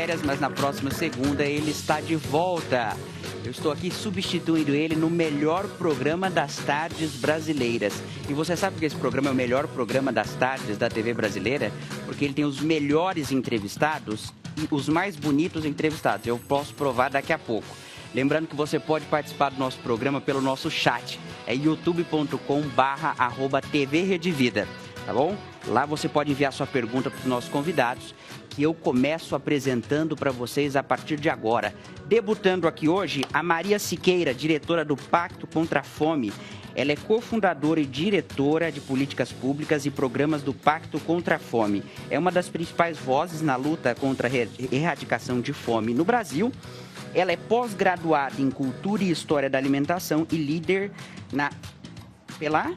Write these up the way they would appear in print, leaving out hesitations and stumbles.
férias, mas na próxima segunda ele está de volta. Eu estou aqui substituindo ele no melhor programa das tardes brasileiras. E você sabe que esse programa é o melhor programa das tardes da TV brasileira? Porque ele tem os melhores entrevistados e os mais bonitos entrevistados. Eu posso provar daqui a pouco. Lembrando que você pode participar do nosso programa pelo nosso chat. É youtube.com/TV Rede Vida, tá bom? Lá você pode enviar sua pergunta para os nossos convidados, que eu começo apresentando para vocês a partir de agora. Debutando aqui hoje, a Maria Siqueira, diretora do Pacto contra a Fome. Ela é cofundadora e diretora de políticas públicas e programas do Pacto contra a Fome. É uma das principais vozes na luta contra a erradicação de fome no Brasil. Ela é pós-graduada em Cultura e História da Alimentação e líder pela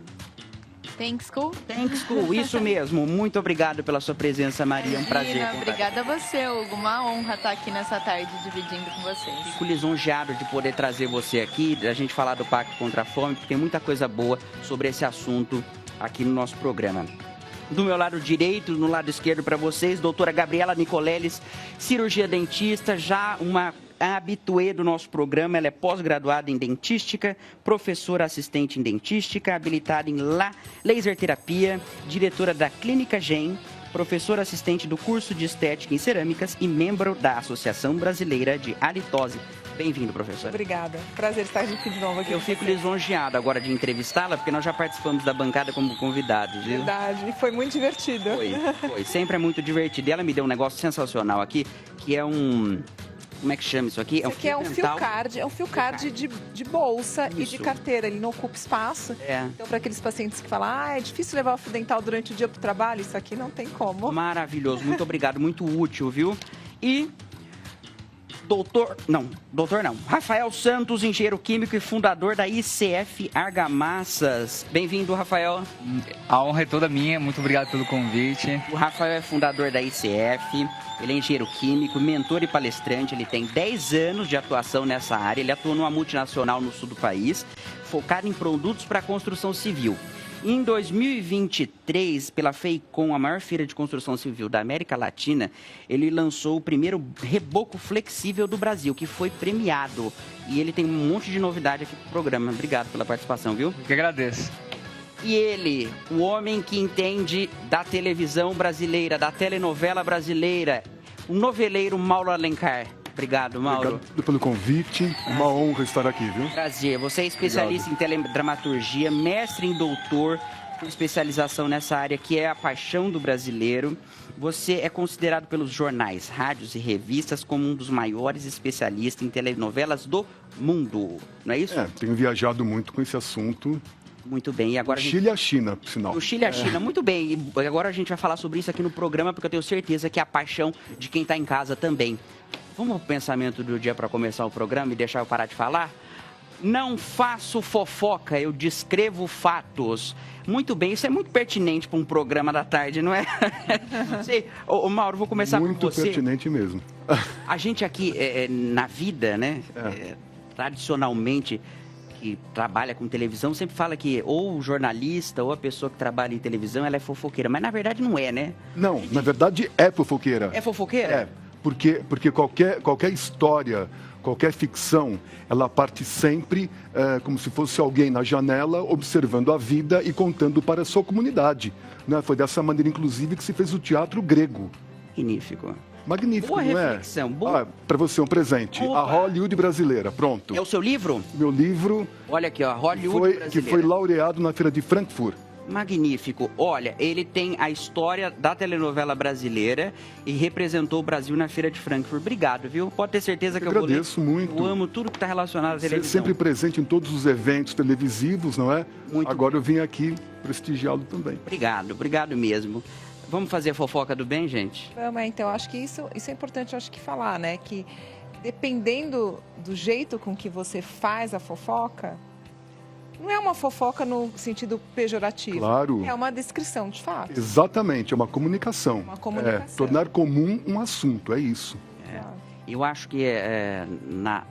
Thanks School. Thanks School, isso mesmo. Muito obrigado pela sua presença, Maria. É um prazer. Obrigada a você, Hugo. Uma honra estar aqui nessa tarde dividindo com vocês. Fico lisonjeado de poder trazer você aqui, a gente falar do Pacto contra a Fome, porque tem muita coisa boa sobre esse assunto aqui no nosso programa. Do meu lado direito, no lado esquerdo para vocês, doutora Gabriela Nicoleles, cirurgia dentista, já uma habituê do nosso programa. Ela é pós-graduada em dentística, professora assistente em dentística, habilitada em laser terapia, diretora da Clínica GEM, professora assistente do curso de estética em cerâmicas e membro da Associação Brasileira de Halitose. Bem-vindo, professor. Obrigada. Prazer estar aqui de novo aqui. Eu fico lisonjeado agora de entrevistá-la, porque nós já participamos da bancada como convidados, viu? Verdade, e foi muito divertido. Foi. Sempre é muito divertido. E ela me deu um negócio sensacional aqui, que é um... Como é que chama isso aqui? Isso aqui é um fio card de bolsa e de carteira. Ele não ocupa espaço. Então, para aqueles pacientes que falam, é difícil levar o fio dental durante o dia para o trabalho, isso aqui não tem como. Maravilhoso, muito obrigado, muito útil, viu? E... Doutor não, Rafael Santos, engenheiro químico e fundador da ICF Argamassas. Bem-vindo, Rafael. A honra é toda minha, muito obrigado pelo convite. O Rafael é fundador da ICF, ele é engenheiro químico, mentor e palestrante, ele tem 10 anos de atuação nessa área, ele atua numa multinacional no sul do país, focado em produtos para construção civil. Em 2023, pela FEICOM, a maior feira de construção civil da América Latina, ele lançou o primeiro reboco flexível do Brasil, que foi premiado. E ele tem um monte de novidade aqui pro programa. Obrigado pela participação, viu? Eu que agradeço. E ele, o homem que entende da televisão brasileira, da telenovela brasileira, o noveleiro Mauro Alencar. Obrigado, Mauro. Obrigado pelo convite. Uma honra estar aqui, viu? Prazer. Você é especialista em teledramaturgia, mestre em doutor, com especialização nessa área que é a paixão do brasileiro. Você é considerado pelos jornais, rádios e revistas como um dos maiores especialistas em telenovelas do mundo. Não é isso? Tenho viajado muito com esse assunto. Muito bem. E agora do Chile à China, por sinal. Do Chile à China, muito bem. E agora a gente vai falar sobre isso aqui no programa, porque eu tenho certeza que é a paixão de quem está em casa também. Vamos ao pensamento do dia para começar o programa e deixar eu parar de falar? Não faço fofoca, eu descrevo fatos. Muito bem, isso é muito pertinente para um programa da tarde, não é? Ô, Mauro, vou começar por você. Muito pertinente mesmo. A gente aqui, na vida, né, tradicionalmente, que trabalha com televisão, sempre fala que ou o jornalista ou a pessoa que trabalha em televisão, ela é fofoqueira. Mas na verdade não é, né? Não, na verdade é fofoqueira. É fofoqueira? Porque qualquer história, qualquer ficção, ela parte sempre como se fosse alguém na janela observando a vida e contando para a sua comunidade. Né? Foi dessa maneira, inclusive, que se fez o teatro grego. Magnífico, boa não é? Reflexão, boa. Para você um presente. Opa. A Hollywood brasileira, pronto. É o seu livro? Meu livro. Olha aqui, ó, Hollywood brasileira. Que foi laureado na Feira de Frankfurt. Magnífico. Olha, ele tem a história da telenovela brasileira e representou o Brasil na Feira de Frankfurt. Obrigado, viu? Pode ter certeza que eu agradeço muito. Eu amo tudo que está relacionado à televisão. Sempre presente em todos os eventos televisivos, não é? Muito Agora eu vim aqui prestigiá-lo também. Obrigado mesmo. Vamos fazer a fofoca do bem, gente? Vamos, então, acho que isso é importante, acho que falar, né? Que dependendo do jeito com que você faz a fofoca, não é uma fofoca no sentido pejorativo. Claro. É uma descrição de fato. Exatamente, é uma comunicação. Uma comunicação. Tornar comum um assunto, é isso. Eu acho que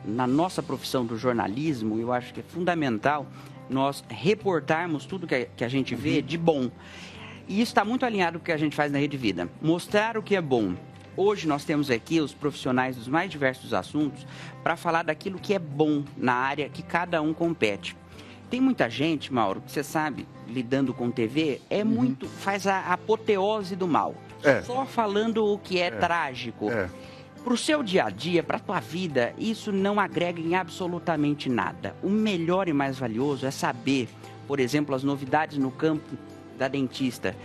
na nossa profissão do jornalismo, eu acho que é fundamental nós reportarmos tudo que a gente vê de bom. E isso está muito alinhado com o que a gente faz na Rede Vida. Mostrar o que é bom, Hoje nós temos aqui os profissionais dos mais diversos assuntos para falar daquilo que é bom na área que cada um compete. Tem muita gente, Mauro, que você sabe, lidando com TV, faz a apoteose do mal. Só falando o que é trágico. Para o seu dia a dia, para a tua vida, isso não agrega em absolutamente nada. O melhor e mais valioso é saber, por exemplo, as novidades no campo da dentista,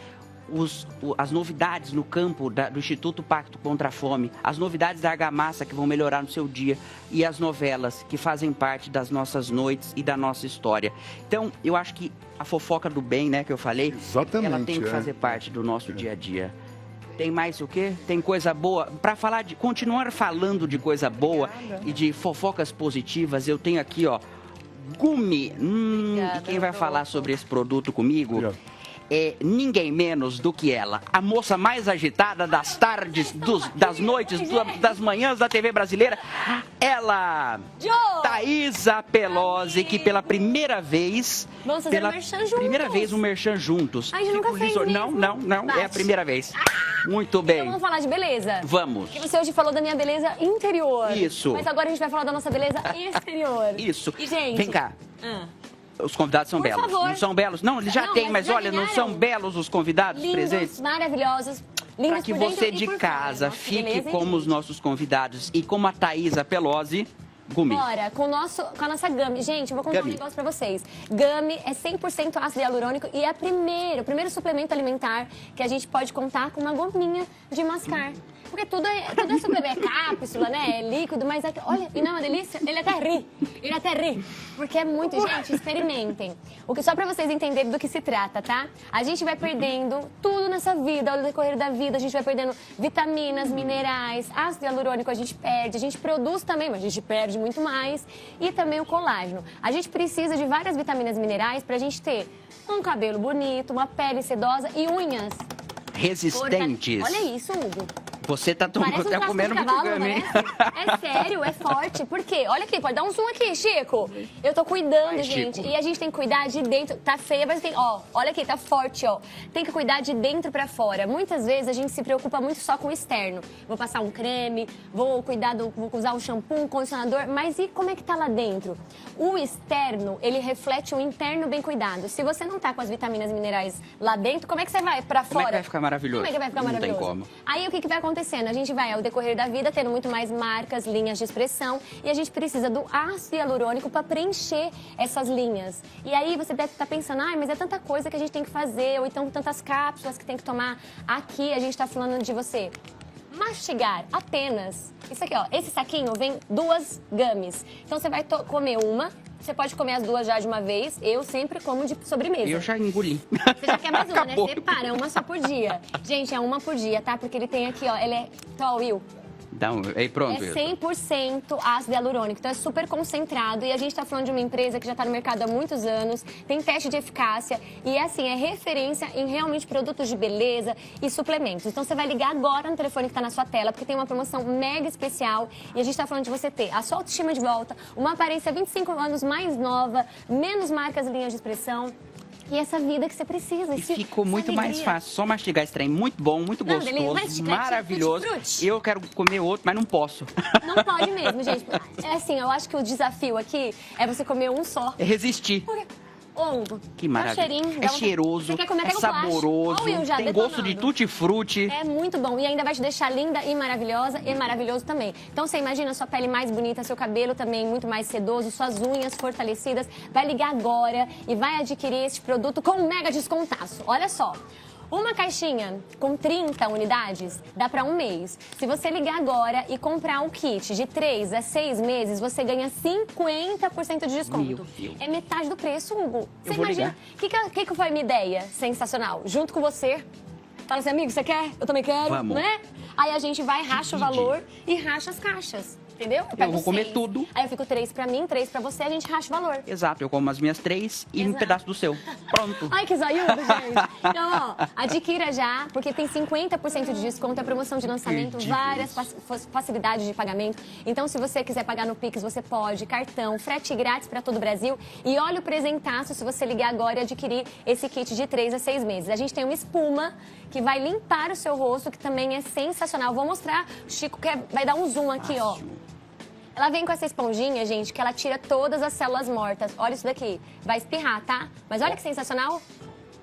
as novidades no campo do Instituto Pacto contra a Fome, as novidades da Argamassa que vão melhorar no seu dia e as novelas que fazem parte das nossas noites e da nossa história. Então, eu acho que a fofoca do bem, né, que eu falei, ela tem que fazer parte do nosso dia a dia. Tem mais o quê? Tem coisa boa? Para continuar falando de coisa boa e de fofocas positivas, eu tenho aqui, ó, Gumi. E quem vai falar sobre esse produto comigo é ninguém menos do que ela, a moça mais agitada das tardes, das noites, das manhãs da TV brasileira, ela, Thaisa Pelosi, que pela primeira vez... Vamos fazer um merchan juntos. A gente nunca fez mesmo. Não, é a primeira vez. Muito bem. Então vamos falar de beleza? Vamos. Porque você hoje falou da minha beleza interior. Isso. Mas agora a gente vai falar da nossa beleza exterior. Isso. E, gente... Vem cá. Os convidados são belos. Favor. Não são belos? Não, eles já têm, mas olha, não são belos os convidados presentes? Maravilhosos. Lindos para que por dentro você e de por casa fora. fique como os nossos convidados e como a Thaisa Pelosi, Gumi. Bora, com a nossa Gummy. Gente, eu vou contar um negócio pra vocês. Gummy é 100% ácido hialurônico e é o primeiro suplemento alimentar que a gente pode contar com uma gominha de mascar. Porque tudo é suplemento, é cápsula, né? É líquido, mas olha, e não é uma delícia? Ele até ri. Porque é muito, gente, experimentem. Só pra vocês entenderem do que se trata, tá? A gente vai perdendo tudo nessa vida, ao decorrer da vida, a gente vai perdendo vitaminas, minerais, ácido hialurônico a gente perde, a gente produz também, mas a gente perde muito mais. E também o colágeno. A gente precisa de várias vitaminas e minerais pra gente ter um cabelo bonito, uma pele sedosa e unhas resistentes. Olha isso, Hugo. Você tá comendo muito Gummy, hein? É sério, é forte. Por quê? Olha aqui, pode dar um zoom aqui, Chico. Eu tô cuidando, gente. Chico. E a gente tem que cuidar de dentro. Tá feia, mas tem... Ó, olha aqui, tá forte, ó. Tem que cuidar de dentro pra fora. Muitas vezes a gente se preocupa muito só com o externo. Vou passar um creme, vou usar um shampoo, um condicionador. Mas e como é que tá lá dentro? O externo, ele reflete o interno bem cuidado. Se você não tá com as vitaminas e minerais lá dentro, como é que você vai pra fora? Como é que vai ficar maravilhoso? Como é que vai ficar maravilhoso? Não tem como. Aí o que vai acontecer? A gente vai, ao decorrer da vida, tendo muito mais marcas, linhas de expressão, e a gente precisa do ácido hialurônico para preencher essas linhas. E aí você deve estar pensando, mas é tanta coisa que a gente tem que fazer, ou então tantas cápsulas que tem que tomar. Aqui a gente está falando de você mastigar apenas. Isso aqui, ó, esse saquinho vem 2 gummies. Então você vai comer uma. Você pode comer as 2 já de uma vez. Eu sempre como de sobremesa. Eu já engoli. Você já quer mais uma, Acabou. né? Separa, uma só por dia. Gente, é uma por dia, tá? Porque ele tem aqui, ó, ele é... Tó, Will. Então, aí pronto. É 100% ácido hialurônico, então é super concentrado. E a gente está falando de uma empresa que já está no mercado há muitos anos, tem teste de eficácia e, assim, é referência em realmente produtos de beleza e suplementos. Então, você vai ligar agora no telefone que está na sua tela, porque tem uma promoção mega especial. E a gente está falando de você ter a sua autoestima de volta, uma aparência 25 anos mais nova, menos marcas e linhas de expressão. E essa vida que você precisa. E ficou muito mais fácil. Só mastigar esse trem. Muito bom, muito gostoso, maravilhoso. Eu quero comer outro, mas não posso. Não pode mesmo, gente. É assim, eu acho que o desafio aqui é você comer um só. É resistir. Que maravilha. Cheirinho, é cheiroso, é saboroso, tem gosto de tutti-frutti. É muito bom e ainda vai te deixar linda e maravilhosa e maravilhoso também. Então você imagina a sua pele mais bonita, seu cabelo também muito mais sedoso, suas unhas fortalecidas. Vai ligar agora e vai adquirir este produto com um mega descontaço. Olha só. Uma caixinha com 30 unidades dá para 1 mês. Se você ligar agora e comprar um kit de 3 a 6 meses, você ganha 50% de desconto. É metade do preço, Hugo. Você imagina? O que foi a minha ideia? Sensacional. Junto com você. Fala assim, amigo, você quer? Eu também quero. Vamos. Né? Aí a gente vai, racha o valor e racha as caixas. Entendeu? Eu vou comer 6. tudo. Aí eu fico 3 pra mim, 3 pra você, a gente racha o valor. Exato, eu como as minhas 3 e um Exato. pedaço do seu. Pronto. Ai, que zoiudo, gente. Então, ó, adquira já, porque tem 50% de desconto, é promoção de lançamento, várias facilidades de pagamento. Então, se você quiser pagar no Pix, você pode, cartão, frete grátis para todo o Brasil. E olha o presentaço se você ligar agora e adquirir esse kit de 3 a 6 meses. A gente tem uma espuma que vai limpar o seu rosto, que também é sensacional. Vou mostrar, o Chico vai dar um zoom aqui, ó. Ela vem com essa esponjinha, gente, que ela tira todas as células mortas. Olha isso daqui. Vai espirrar, tá? Mas olha que sensacional.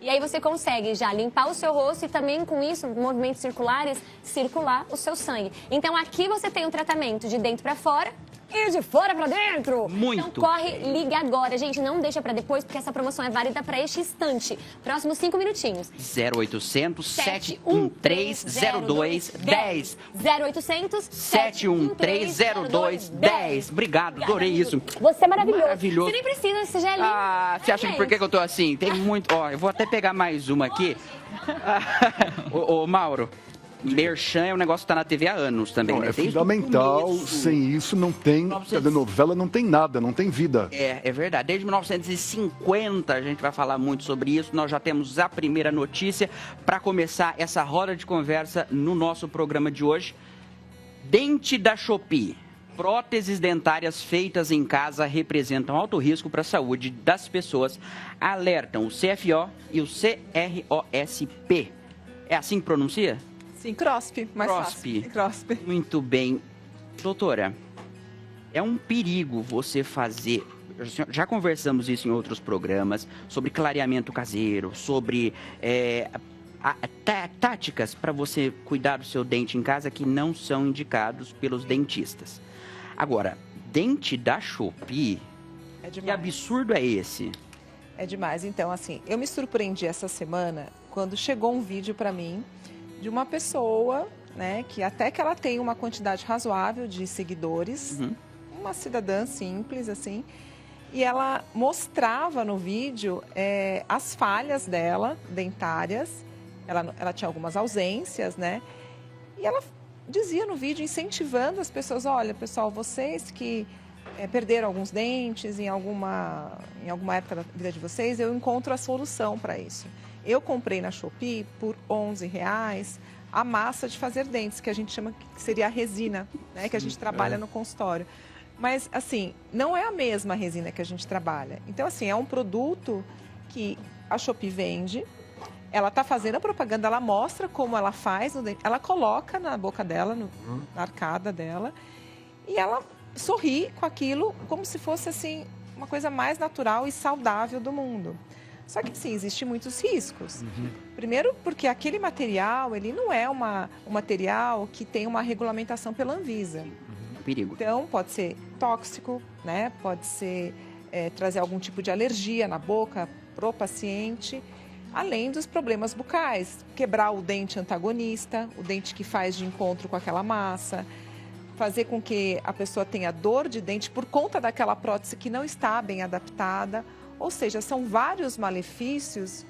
E aí você consegue já limpar o seu rosto e também com isso, movimentos circulares, circular o seu sangue. Então aqui você tem um tratamento de dentro para fora e de fora para dentro. Muito. Então corre, liga agora. Gente, não deixa para depois, porque essa promoção é válida para este instante. Próximos 5 minutinhos. 0800 713 0210. 0800 713 0210. Obrigado, adorei isso. Você é maravilhoso. Maravilhoso. Você nem precisa desse gelinho. Ah, você acha que por que eu tô assim? Tem muito. Ó, eu vou até pegar mais uma aqui. Ô, Mauro, merchan é um negócio que tá na TV há anos também, Não, né? é Desde o fundamental, começo. sem isso não tem, 900. telenovela não tem nada, não tem vida. É verdade. Desde 1950 a gente vai falar muito sobre isso. Nós já temos a primeira notícia para começar essa roda de conversa no nosso programa de hoje. Dente da Shopee. Próteses dentárias feitas em casa representam alto risco para a saúde das pessoas, alertam o CFO e o CROSP. É assim que pronuncia? Sim, CROSP, mais CROSP. fácil. CROSP. Muito bem. Doutora, é um perigo você fazer... Já conversamos isso em outros programas, sobre clareamento caseiro, sobre táticas para você cuidar do seu dente em casa que não são indicados pelos dentistas. Agora, dente da Shopee, É que demais. absurdo é esse? É demais. Então, assim, eu me surpreendi essa semana quando chegou um vídeo para mim de uma pessoa, né, que até que ela tem uma quantidade razoável de seguidores, uma cidadã simples, assim, e ela mostrava no vídeo as falhas dela, dentárias. Ela tinha algumas ausências, né? E ela dizia no vídeo, incentivando as pessoas, olha, pessoal, vocês que perderam alguns dentes em alguma época da vida de vocês, eu encontro a solução para isso. Eu comprei na Shopee por R$11 a massa de fazer dentes, que a gente chama que seria a resina, né? Que a gente trabalha no consultório. Mas, assim, não é a mesma resina que a gente trabalha. Então, assim, é um produto que a Shopee vende. Ela está fazendo a propaganda, ela mostra como ela faz, ela coloca na boca dela, na arcada dela, e ela sorri com aquilo como se fosse, assim, uma coisa mais natural e saudável do mundo. Só que, sim, existem muitos riscos. Primeiro, porque aquele material, ele não é um material que tem uma regulamentação pela Anvisa. Perigo. Então, pode ser tóxico, né? Pode ser trazer algum tipo de alergia na boca pro paciente. Além dos problemas bucais, quebrar o dente antagonista, o dente que faz de encontro com aquela massa, fazer com que a pessoa tenha dor de dente por conta daquela prótese que não está bem adaptada. Ou seja, são vários malefícios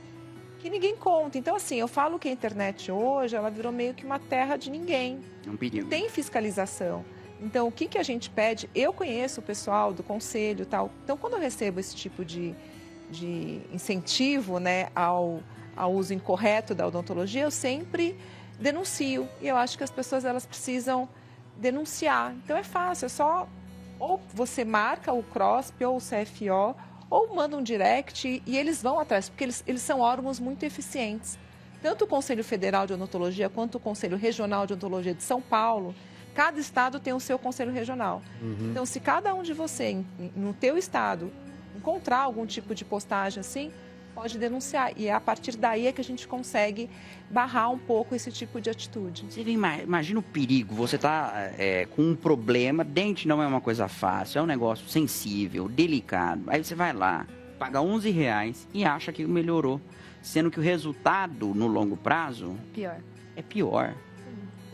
que ninguém conta. Então, assim, eu falo que a internet hoje, ela virou meio que uma terra de ninguém. É um perigo. Tem fiscalização. Então, o que a gente pede? Eu conheço o pessoal do conselho e tal. Então, quando eu recebo esse tipo de incentivo, né, ao uso incorreto da odontologia, eu sempre denuncio. E eu acho que as pessoas elas precisam denunciar. Então é fácil, é só ou você marca o CROSP ou o CFO ou manda um direct e eles vão atrás, porque eles são órgãos muito eficientes. Tanto o Conselho Federal de Odontologia quanto o Conselho Regional de Odontologia de São Paulo, cada estado tem o seu conselho regional. Então, se cada um de você, no teu estado, encontrar algum tipo de postagem assim, pode denunciar. E é a partir daí é que a gente consegue barrar um pouco esse tipo de atitude. Você imagina o perigo, você está com um problema, dente não é uma coisa fácil, é um negócio sensível, delicado. Aí você vai lá, paga R$11 e acha que melhorou, sendo que o resultado no longo prazo Pior. é pior.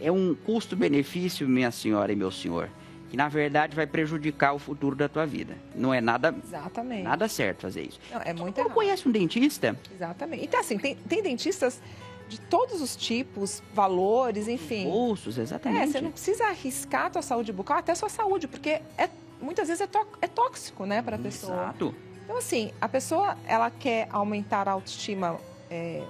É um custo-benefício, minha senhora e meu senhor, que na verdade vai prejudicar o futuro da tua vida. Não é nada Exatamente. certo fazer isso. Não, é muito Não errado. conhece um dentista? Exatamente. Então, assim, tem dentistas de todos os tipos, valores, enfim. Bolsos, exatamente. Você não precisa arriscar a tua saúde bucal, até a sua saúde, porque muitas vezes é tóxico, né, para a pessoa. Exato. Então, assim, a pessoa, ela quer aumentar a autoestima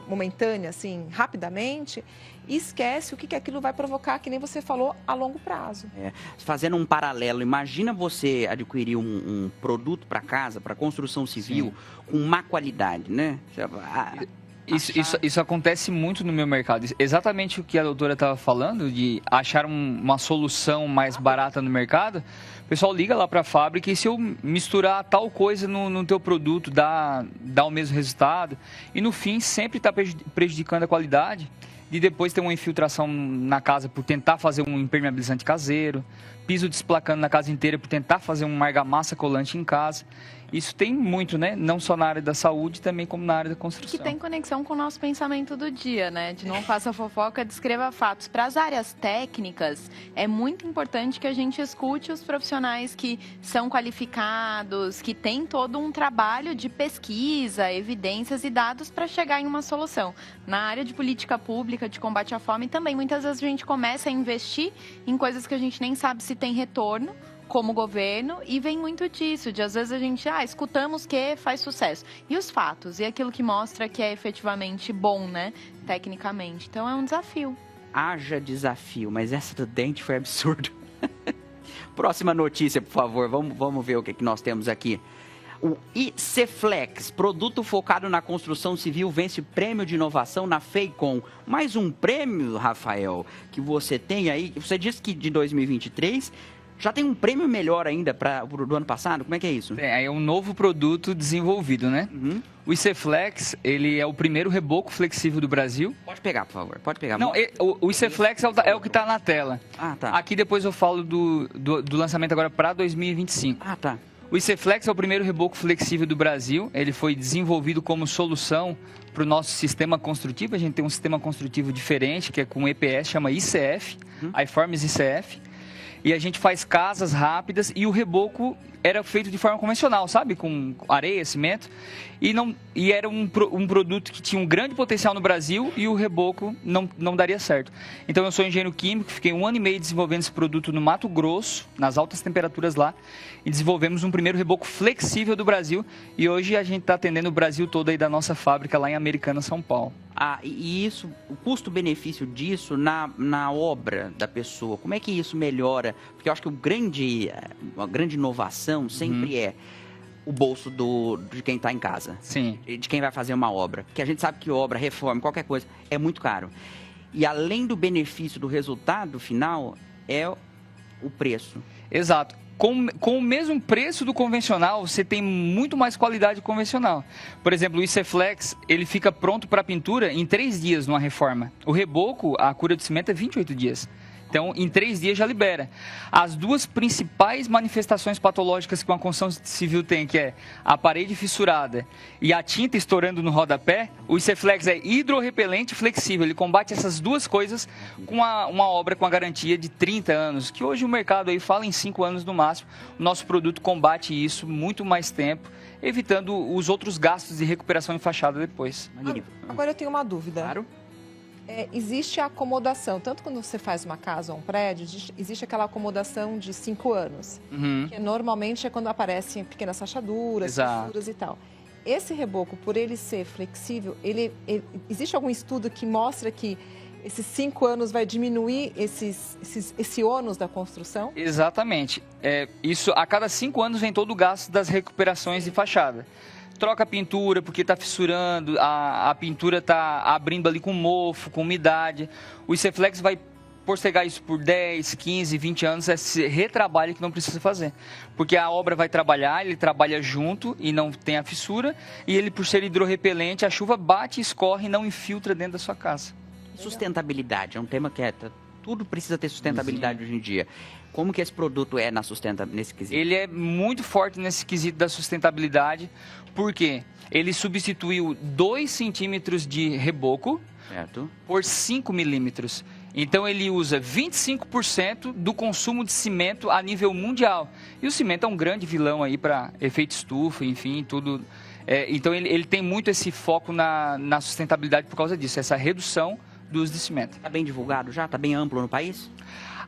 momentânea, assim, rapidamente, e esquece o que aquilo vai provocar, que nem você falou, a longo prazo. Fazendo um paralelo, imagina você adquirir um produto para casa, para construção civil, com má qualidade, né? Isso acontece muito no meu mercado. Exatamente o que a doutora estava falando, de achar uma solução mais barata no mercado. O pessoal liga lá para a fábrica e se eu misturar tal coisa no teu produto, dá o mesmo resultado. E no fim, sempre está prejudicando a qualidade. De depois ter uma infiltração na casa por tentar fazer um impermeabilizante caseiro, piso desplacando na casa inteira por tentar fazer uma argamassa colante em casa. Isso tem muito, né? Não só na área da saúde, também como na área da construção. Que tem conexão com o nosso pensamento do dia, né? De não faça fofoca, descreva fatos. Para as áreas técnicas, é muito importante que a gente escute os profissionais que são qualificados, que têm todo um trabalho de pesquisa, evidências e dados para chegar em uma solução. Na área de política pública, de combate à fome, também muitas vezes a gente começa a investir em coisas que a gente nem sabe se tem retorno, como governo, e vem muito disso, de às vezes a gente, escutamos que faz sucesso. E os fatos, e aquilo que mostra que é efetivamente bom, né, tecnicamente. Então é um desafio. Haja desafio, mas essa do dente foi absurdo. Próxima notícia, por favor, vamos ver o que nós temos aqui. O ICFlex, produto focado na construção civil, vence prêmio de inovação na FEICOM. Mais um prêmio, Rafael, que você tem aí. Você disse que de 2023... já tem um prêmio melhor ainda do ano passado? Como é que é isso? É um novo produto desenvolvido, né? Uhum. O ICFlex, ele é o primeiro reboco flexível do Brasil. Pode pegar, por favor. Pode pegar. Não, o ICFlex é o que está na tela. Ah, tá. Aqui depois eu falo do lançamento agora para 2025. Ah, tá. O ICFlex é o primeiro reboco flexível do Brasil. Ele foi desenvolvido como solução para o nosso sistema construtivo. A gente tem um sistema construtivo diferente, que é com EPS, chama ICF, iForms ICF. E a gente faz casas rápidas e o reboco era feito de forma convencional, sabe? Com areia, cimento. E era um produto que tinha um grande potencial no Brasil e o reboco não daria certo. Então eu sou engenheiro químico, fiquei 1 ano e meio desenvolvendo esse produto no Mato Grosso, nas altas temperaturas lá. E desenvolvemos um primeiro reboco flexível do Brasil. E hoje a gente está atendendo o Brasil todo aí da nossa fábrica lá em Americana, São Paulo. E isso, o custo-benefício disso na obra da pessoa, como é que isso melhora? Porque eu acho que a grande inovação sempre é o bolso de quem está em casa. Sim. De quem vai fazer uma obra. Porque a gente sabe que obra, reforma, qualquer coisa, é muito caro. E além do benefício do resultado final, é o preço. Exato. Com o mesmo preço do convencional, você tem muito mais qualidade convencional. Por exemplo, o ICFlex, ele fica pronto para pintura em 3 dias numa reforma. O reboco, a cura de cimento é 28 dias. Então, em 3 dias já libera. As duas principais manifestações patológicas que uma construção civil tem, que é a parede fissurada e a tinta estourando no rodapé, o ICFlex é hidrorrepelente e flexível. Ele combate essas duas coisas com uma obra com a garantia de 30 anos, que hoje o mercado aí fala em 5 anos no máximo. O nosso produto combate isso muito mais tempo, evitando os outros gastos de recuperação em fachada depois. Magnífico. Agora eu tenho uma dúvida. Claro. Existe a acomodação, tanto quando você faz uma casa ou um prédio, existe aquela acomodação de 5 anos, que normalmente é quando aparecem pequenas rachaduras, fissuras e tal. Esse reboco, por ele ser flexível, existe algum estudo que mostra que esses 5 anos vai diminuir esse ônus da construção? Exatamente. Isso, a cada 5 anos vem todo o gasto das recuperações de fachada. Troca a pintura porque está fissurando, a pintura está abrindo ali com mofo, com umidade. O ICFlex vai postergar isso por 10, 15, 20 anos, esse retrabalho que não precisa fazer. Porque a obra vai trabalhar, ele trabalha junto e não tem a fissura, e ele, por ser hidrorrepelente, a chuva bate, escorre e não infiltra dentro da sua casa. Sustentabilidade é um tema que tudo precisa ter sustentabilidade hoje em dia. Como que esse produto é nesse quesito? Ele é muito forte nesse quesito da sustentabilidade, porque ele substituiu 2 centímetros de reboco por 5 milímetros. Então ele usa 25% do consumo de cimento a nível mundial. E o cimento é um grande vilão aí para efeito estufa, enfim, tudo. Então, ele tem muito esse foco na sustentabilidade por causa disso, essa redução do uso de cimento. Está bem divulgado já? Está bem amplo no país?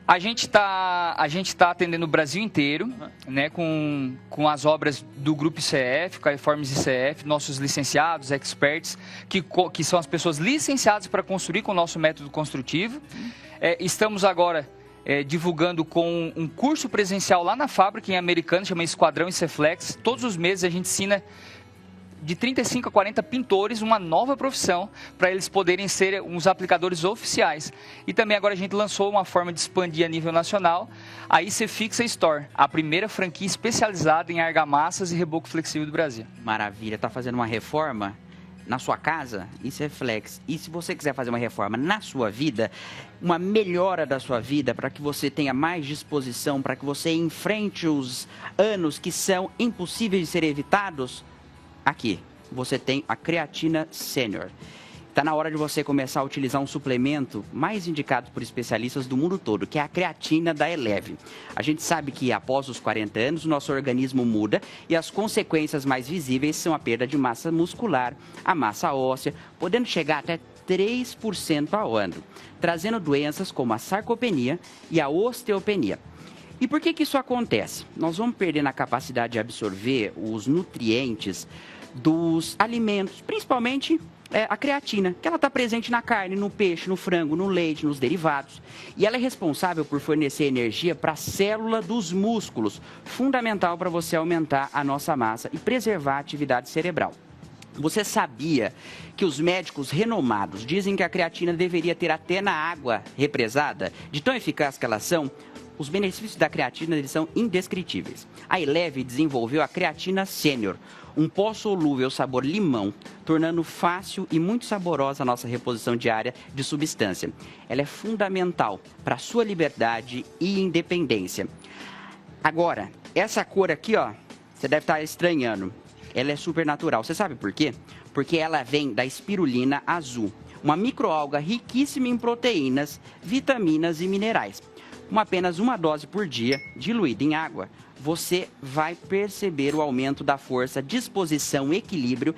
A gente tá atendendo o Brasil inteiro, né, com as obras do Grupo ICF, com a Reformes ICF, nossos licenciados, experts, que são as pessoas licenciadas para construir com o nosso método construtivo. Estamos agora divulgando com um curso presencial lá na fábrica em Americana, chama Esquadrão ICFlex. Todos os meses a gente ensina de 35 a 40 pintores uma nova profissão para eles poderem ser uns aplicadores oficiais. E também agora a gente lançou uma forma de expandir a nível nacional, a ICFixa Store, a primeira franquia especializada em argamassas e reboco flexível do Brasil. Maravilha, está fazendo uma reforma na sua casa? ICFlex. E se você quiser fazer uma reforma na sua vida, uma melhora da sua vida, para que você tenha mais disposição, para que você enfrente os anos que são impossíveis de serem evitados, aqui, você tem a creatina sênior. Está na hora de você começar a utilizar um suplemento mais indicado por especialistas do mundo todo, que é a creatina da Eleve. A gente sabe que após os 40 anos, o nosso organismo muda e as consequências mais visíveis são a perda de massa muscular, a massa óssea, podendo chegar até 3% ao ano, trazendo doenças como a sarcopenia e a osteopenia. E por que isso acontece? Nós vamos perdendo a capacidade de absorver os nutrientes dos alimentos, principalmente a creatina, que ela está presente na carne, no peixe, no frango, no leite, nos derivados. E ela é responsável por fornecer energia para a célula dos músculos, fundamental para você aumentar a nossa massa e preservar a atividade cerebral. Você sabia que os médicos renomados dizem que a creatina deveria ter até na água represada, de tão eficaz que elas são? Os benefícios da creatina eles são indescritíveis. A Eleve desenvolveu a creatina sênior, um pó solúvel sabor limão, tornando fácil e muito saborosa a nossa reposição diária de substância. Ela é fundamental para a sua liberdade e independência. Agora, essa cor aqui, ó, você deve estar estranhando. Ela é super natural. Você sabe por quê? Porque ela vem da espirulina azul, uma microalga riquíssima em proteínas, vitaminas e minerais. Com apenas uma dose por dia, diluída em água, você vai perceber o aumento da força, disposição, equilíbrio,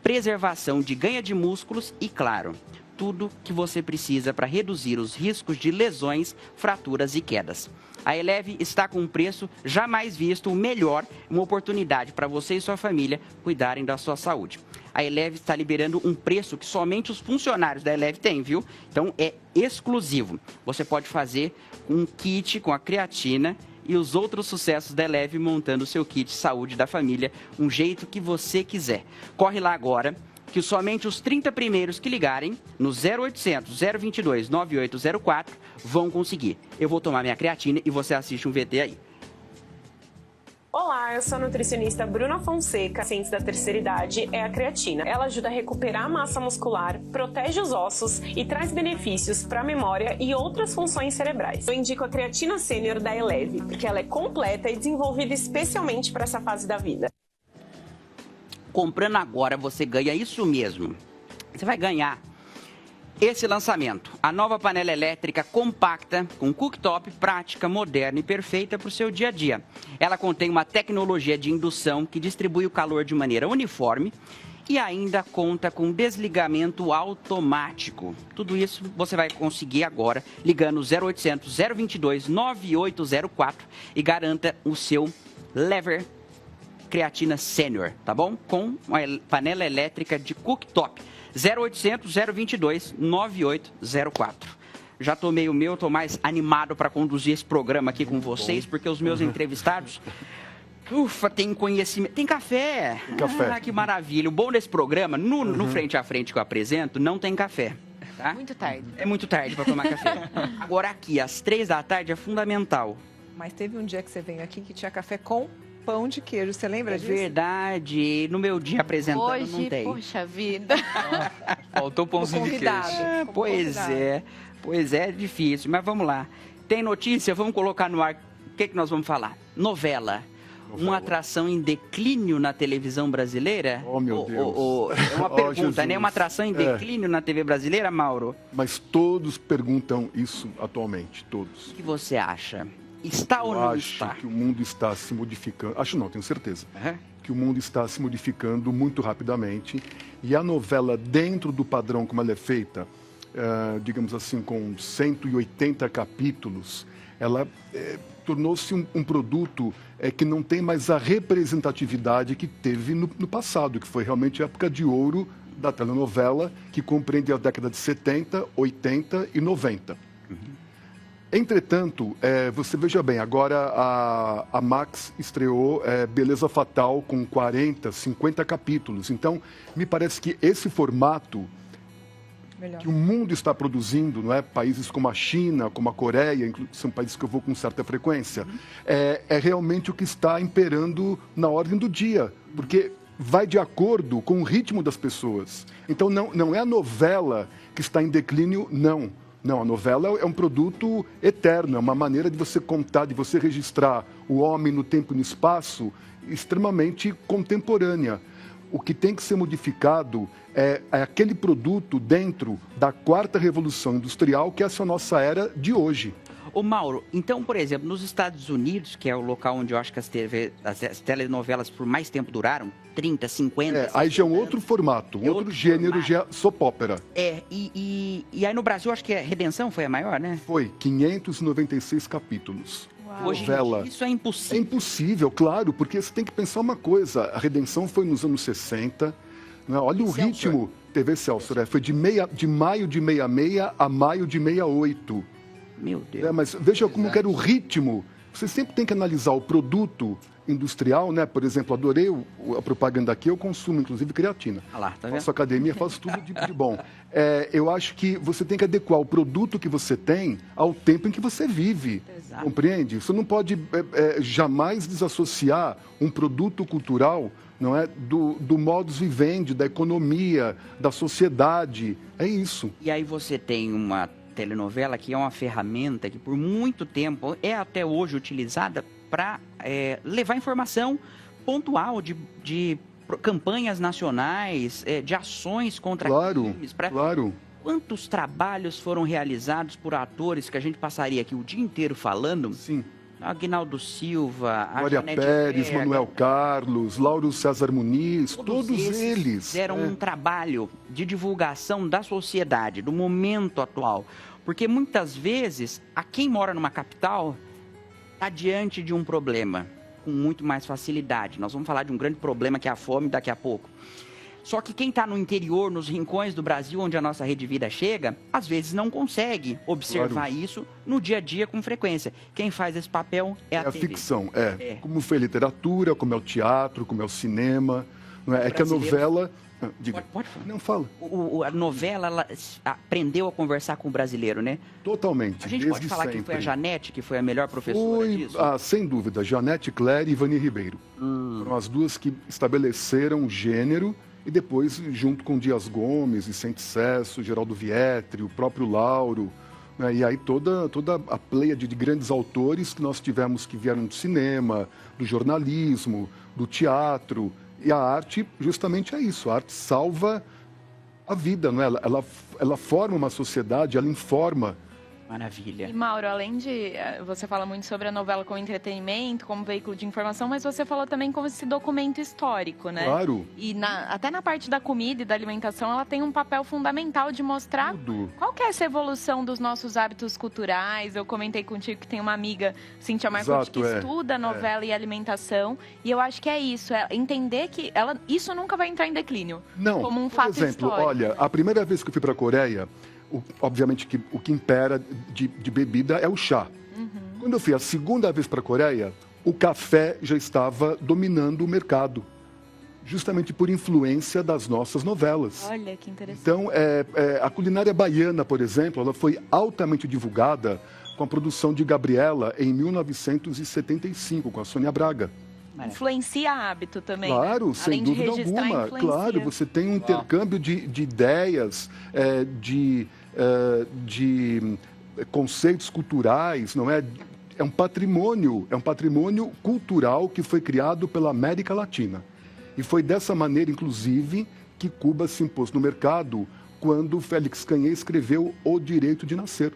preservação de ganho de músculos e, claro, tudo que você precisa para reduzir os riscos de lesões, fraturas e quedas. A Eleve está com um preço jamais visto, o melhor, uma oportunidade para você e sua família cuidarem da sua saúde. A Eleve está liberando um preço que somente os funcionários da Eleve têm, viu? Então é exclusivo. Você pode fazer um kit com a creatina e os outros sucessos da Eleve montando o seu kit saúde da família, um jeito que você quiser. Corre lá agora, que somente os 30 primeiros que ligarem no 0800 022 9804 vão conseguir. Eu vou tomar minha creatina e você assiste um VT aí. Olá, eu sou a nutricionista Bruna Fonseca. Ciência da terceira idade é a creatina. Ela ajuda a recuperar a massa muscular, protege os ossos e traz benefícios para a memória e outras funções cerebrais. Eu indico a creatina sênior da Eleve, porque ela é completa e desenvolvida especialmente para essa fase da vida. Comprando agora, você ganha isso mesmo. Você vai ganhar esse lançamento, a nova panela elétrica compacta, com cooktop, prática, moderna e perfeita para o seu dia a dia. Ela contém uma tecnologia de indução que distribui o calor de maneira uniforme e ainda conta com desligamento automático. Tudo isso você vai conseguir agora ligando 0800 022 9804 e garanta o seu lever creatina sênior, tá bom? Com uma panela elétrica de cooktop. 0800 022 9804. Já tomei o meu, estou mais animado para conduzir esse programa aqui com vocês, porque os meus entrevistados, tem conhecimento, tem café. Café. Ah, que maravilha. O bom desse programa, no frente a frente que eu apresento, não tem café. Tá? Muito tarde. É muito tarde para tomar café. Agora aqui, às 3 da tarde, é fundamental. Mas teve um dia que você veio aqui que tinha café com pão de queijo. Você lembra É disso? verdade. No meu dia apresentando Hoje, não tem. poxa vida. Faltou pãozinho de queijo. Convidado. Como convidado. Pois é difícil. Mas vamos lá. Tem notícia? Vamos colocar no ar. O que nós vamos falar? Novela. Uma atração em declínio na televisão brasileira? Oh, meu Deus. É uma pergunta, Jesus. né? Uma atração em declínio na TV brasileira, Mauro? Mas todos perguntam isso atualmente, todos. O que você acha? Está ou Eu não acho está? que o mundo está se modificando. Acho não, tenho certeza. Aham. Que o mundo está se modificando muito rapidamente. E a novela, dentro do padrão como ela é feita, digamos assim, com 180 capítulos, ela tornou-se um produto que não tem mais a representatividade que teve no passado, que foi realmente a época de ouro da telenovela, que compreende a década de 70, 80 e 90. Entretanto, você veja bem, agora a Max estreou Beleza Fatal com 40, 50 capítulos. Então, me parece que esse formato Melhor. que o mundo está produzindo, não é? Países como a China, como a Coreia, são países que eu vou com certa frequência, é realmente o que está imperando na ordem do dia, porque vai de acordo com o ritmo das pessoas. Então, não é a novela que está em declínio, não. Não, a novela é um produto eterno, é uma maneira de você contar, de você registrar o homem no tempo e no espaço extremamente contemporânea. O que tem que ser modificado é aquele produto dentro da quarta revolução industrial, que é essa nossa era de hoje. Ô Mauro, então, por exemplo, nos Estados Unidos, que é o local onde eu acho que as telenovelas por mais tempo duraram, 30, 50... Aí já é um outro formato, um outro gênero, formato. já é soap opera. E aí no Brasil, acho que a Redenção foi a maior, né? Foi 596 capítulos. Hoje em Novela. dia, isso é É impossível. impossível, claro, porque você tem que pensar uma coisa. A Redenção foi nos anos 60, né? Olha o ritmo, TV Celso, foi de maio de 66 a maio de 68. Meu Deus. Mas veja como que era o ritmo. Você sempre tem que analisar o produto industrial, né? Por exemplo, adorei a propaganda aqui, eu consumo, inclusive, creatina. Ah lá, tá vendo? Faço academia, faço tudo de bom. Eu acho que você tem que adequar o produto que você tem ao tempo em que você vive. Exato. Compreende? Você não pode jamais desassociar um produto cultural, não é, do modus vivendi, da economia, da sociedade. É isso. E aí você tem uma telenovela que é uma ferramenta que por muito tempo é até hoje utilizada para levar informação pontual de campanhas nacionais, de ações contra crimes. Claro. Quantos trabalhos foram realizados por atores que a gente passaria aqui o dia inteiro falando? Sim. Aguinaldo Silva, a Glória Janete Pérez, Verga, Manuel Carlos, Lauro César Muniz, todos eles. fizeram um trabalho de divulgação da sociedade, do momento atual. Porque muitas vezes, a quem mora numa capital está diante de um problema com muito mais facilidade. Nós vamos falar de um grande problema que é a fome daqui a pouco. Só que quem está no interior, nos rincões do Brasil, onde a nossa Rede Vida chega, às vezes não consegue observar isso no dia a dia com frequência. Quem faz esse papel é a TV. Ficção, Como foi a literatura, como é o teatro, como é o cinema. Não é? É que a novela... Diga. Pode falar. Não, fala. A novela, ela aprendeu a conversar com o brasileiro, né? Totalmente, A gente desde pode falar sempre. que foi a Janete que foi a melhor professora disso? Sem dúvida, Janete Claire e Ivani Ribeiro. Foram as duas que estabeleceram o gênero e depois, junto com Dias Gomes, Vicente Cesso, Geraldo Vietri, o próprio Lauro, né? E aí toda a pleiade de grandes autores que nós tivemos que vieram do cinema, do jornalismo, do teatro. E a arte, justamente é isso. A arte salva a vida, não é? Ela forma uma sociedade, ela informa. Maravilha. E Mauro, além de... Você fala muito sobre a novela como entretenimento, como veículo de informação, mas você falou também como esse documento histórico, né? Claro. E até na parte da comida e da alimentação, ela tem um papel fundamental de mostrar Tudo. qual que é essa evolução dos nossos hábitos culturais. Eu comentei contigo que tem uma amiga, Cíntia Marcotti, que estuda novela e alimentação. E eu acho que é isso, entender que isso nunca vai entrar em declínio. Não, Como um por fato exemplo, histórico. olha, a primeira vez que eu fui para a Coreia, obviamente que o que impera de bebida é o chá. Quando eu fui a segunda vez para a Coreia, o café já estava dominando o mercado, justamente por influência das nossas novelas. Olha, que interessante. Então, a culinária baiana, por exemplo, ela foi altamente divulgada com a produção de Gabriela em 1975, com a Sônia Braga. Influencia hábito também, Claro, né? sem Além de dúvida registrar, alguma. influencia. Claro, você tem um intercâmbio de ideias, de conceitos culturais, não é? É um patrimônio cultural que foi criado pela América Latina. E foi dessa maneira, inclusive, que Cuba se impôs no mercado quando Félix Canhê escreveu O Direito de Nascer,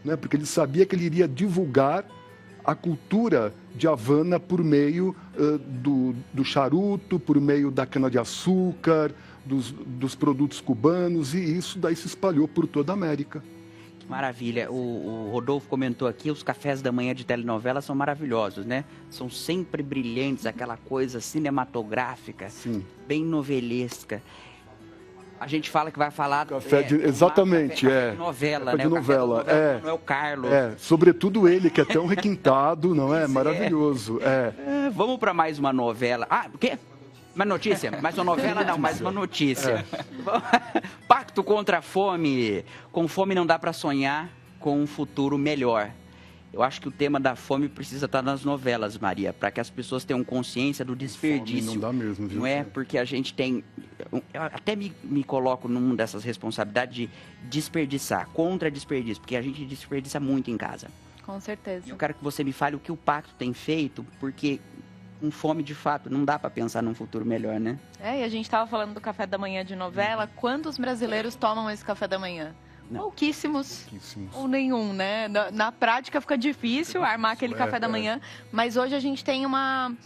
né? Porque ele sabia que ele iria divulgar a cultura de Havana por meio do charuto, por meio da cana-de-açúcar, dos produtos cubanos, e isso daí se espalhou por toda a América. Maravilha. O Rodolfo comentou aqui, os cafés da manhã de telenovela são maravilhosos, né? São sempre brilhantes, aquela coisa cinematográfica, Sim. bem novelesca. A gente fala que vai falar... Exatamente, café de novela, café né? de novela, Não é o Carlos. Sobretudo ele, que é tão requintado, não é? Maravilhoso, Vamos para mais uma novela. Ah, o quê? Mais notícia? Mais uma novela? Não, mais uma notícia. Pacto contra a fome. Com fome não dá para sonhar com um futuro melhor. Eu acho que o tema da fome precisa estar nas novelas, Maria, para que as pessoas tenham consciência do desperdício. Fome não dá mesmo, viu? Não é? Porque a gente tem... Eu até me coloco numa dessas responsabilidades de desperdiçar, contra desperdício, porque a gente desperdiça muito em casa. Com certeza. Eu quero que você me fale o que o Pacto tem feito, porque com fome, de fato, não dá para pensar num futuro melhor, né? E a gente estava falando do café da manhã de novela. Quantos brasileiros tomam esse café da manhã? Não. Pouquíssimos ou nenhum, né? Na prática fica difícil armar aquele café da manhã, mas hoje a gente tem uma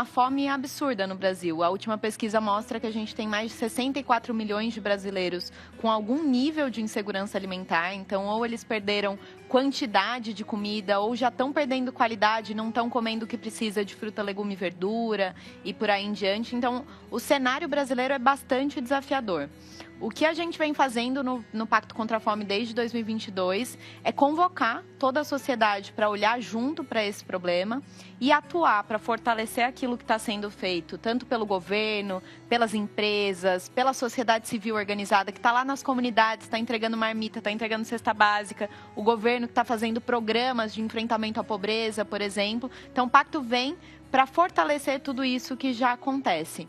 fome absurda no Brasil. A última pesquisa mostra que a gente tem mais de 64 milhões de brasileiros com algum nível de insegurança alimentar. Então, ou eles perderam quantidade de comida, ou já estão perdendo qualidade, não estão comendo o que precisa de fruta, legume e verdura, e por aí em diante. Então, o cenário brasileiro é bastante desafiador. O que a gente vem fazendo no Pacto contra a Fome desde 2022 é convocar toda a sociedade para olhar junto para esse problema e atuar para fortalecer aquilo que está sendo feito, tanto pelo governo, pelas empresas, pela sociedade civil organizada que está lá nas comunidades, está entregando marmita, está entregando cesta básica, o governo que está fazendo programas de enfrentamento à pobreza, por exemplo. Então, o Pacto vem para fortalecer tudo isso que já acontece.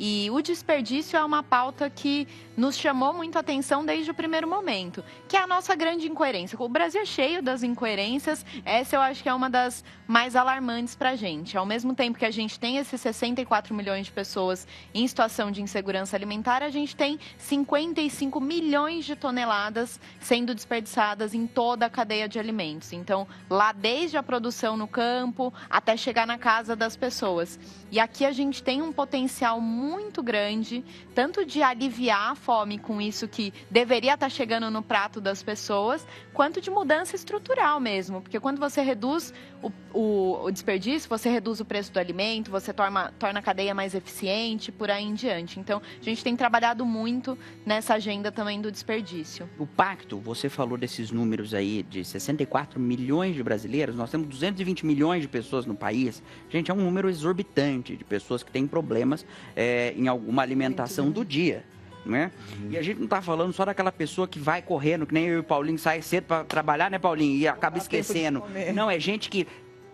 E o desperdício é uma pauta que nos chamou muito a atenção desde o primeiro momento, que é a nossa grande incoerência. O Brasil é cheio das incoerências, essa eu acho que é uma das mais alarmantes para a gente. Ao mesmo tempo que a gente tem esses 64 milhões de pessoas em situação de insegurança alimentar, a gente tem 55 milhões de toneladas sendo desperdiçadas em toda a cadeia de alimentos. Então, lá desde a produção no campo até chegar na casa das pessoas. E aqui a gente tem um potencial muito grande, tanto de aliviar a fome com isso que deveria estar chegando no prato das pessoas, quanto de mudança estrutural mesmo. Porque quando você reduz o desperdício, você reduz o preço do alimento, você torna a cadeia mais eficiente, por aí em diante. Então, a gente tem trabalhado muito nessa agenda também do desperdício. O Pacto, você falou desses números aí de 64 milhões de brasileiros, nós temos 220 milhões de pessoas no país. Gente, é um número exorbitante de pessoas que têm problemas em alguma alimentação do dia. Né? E a gente não está falando só daquela pessoa que vai correndo, que nem eu e o Paulinho sai cedo para trabalhar, né, Paulinho? E acaba esquecendo. Não, é gente que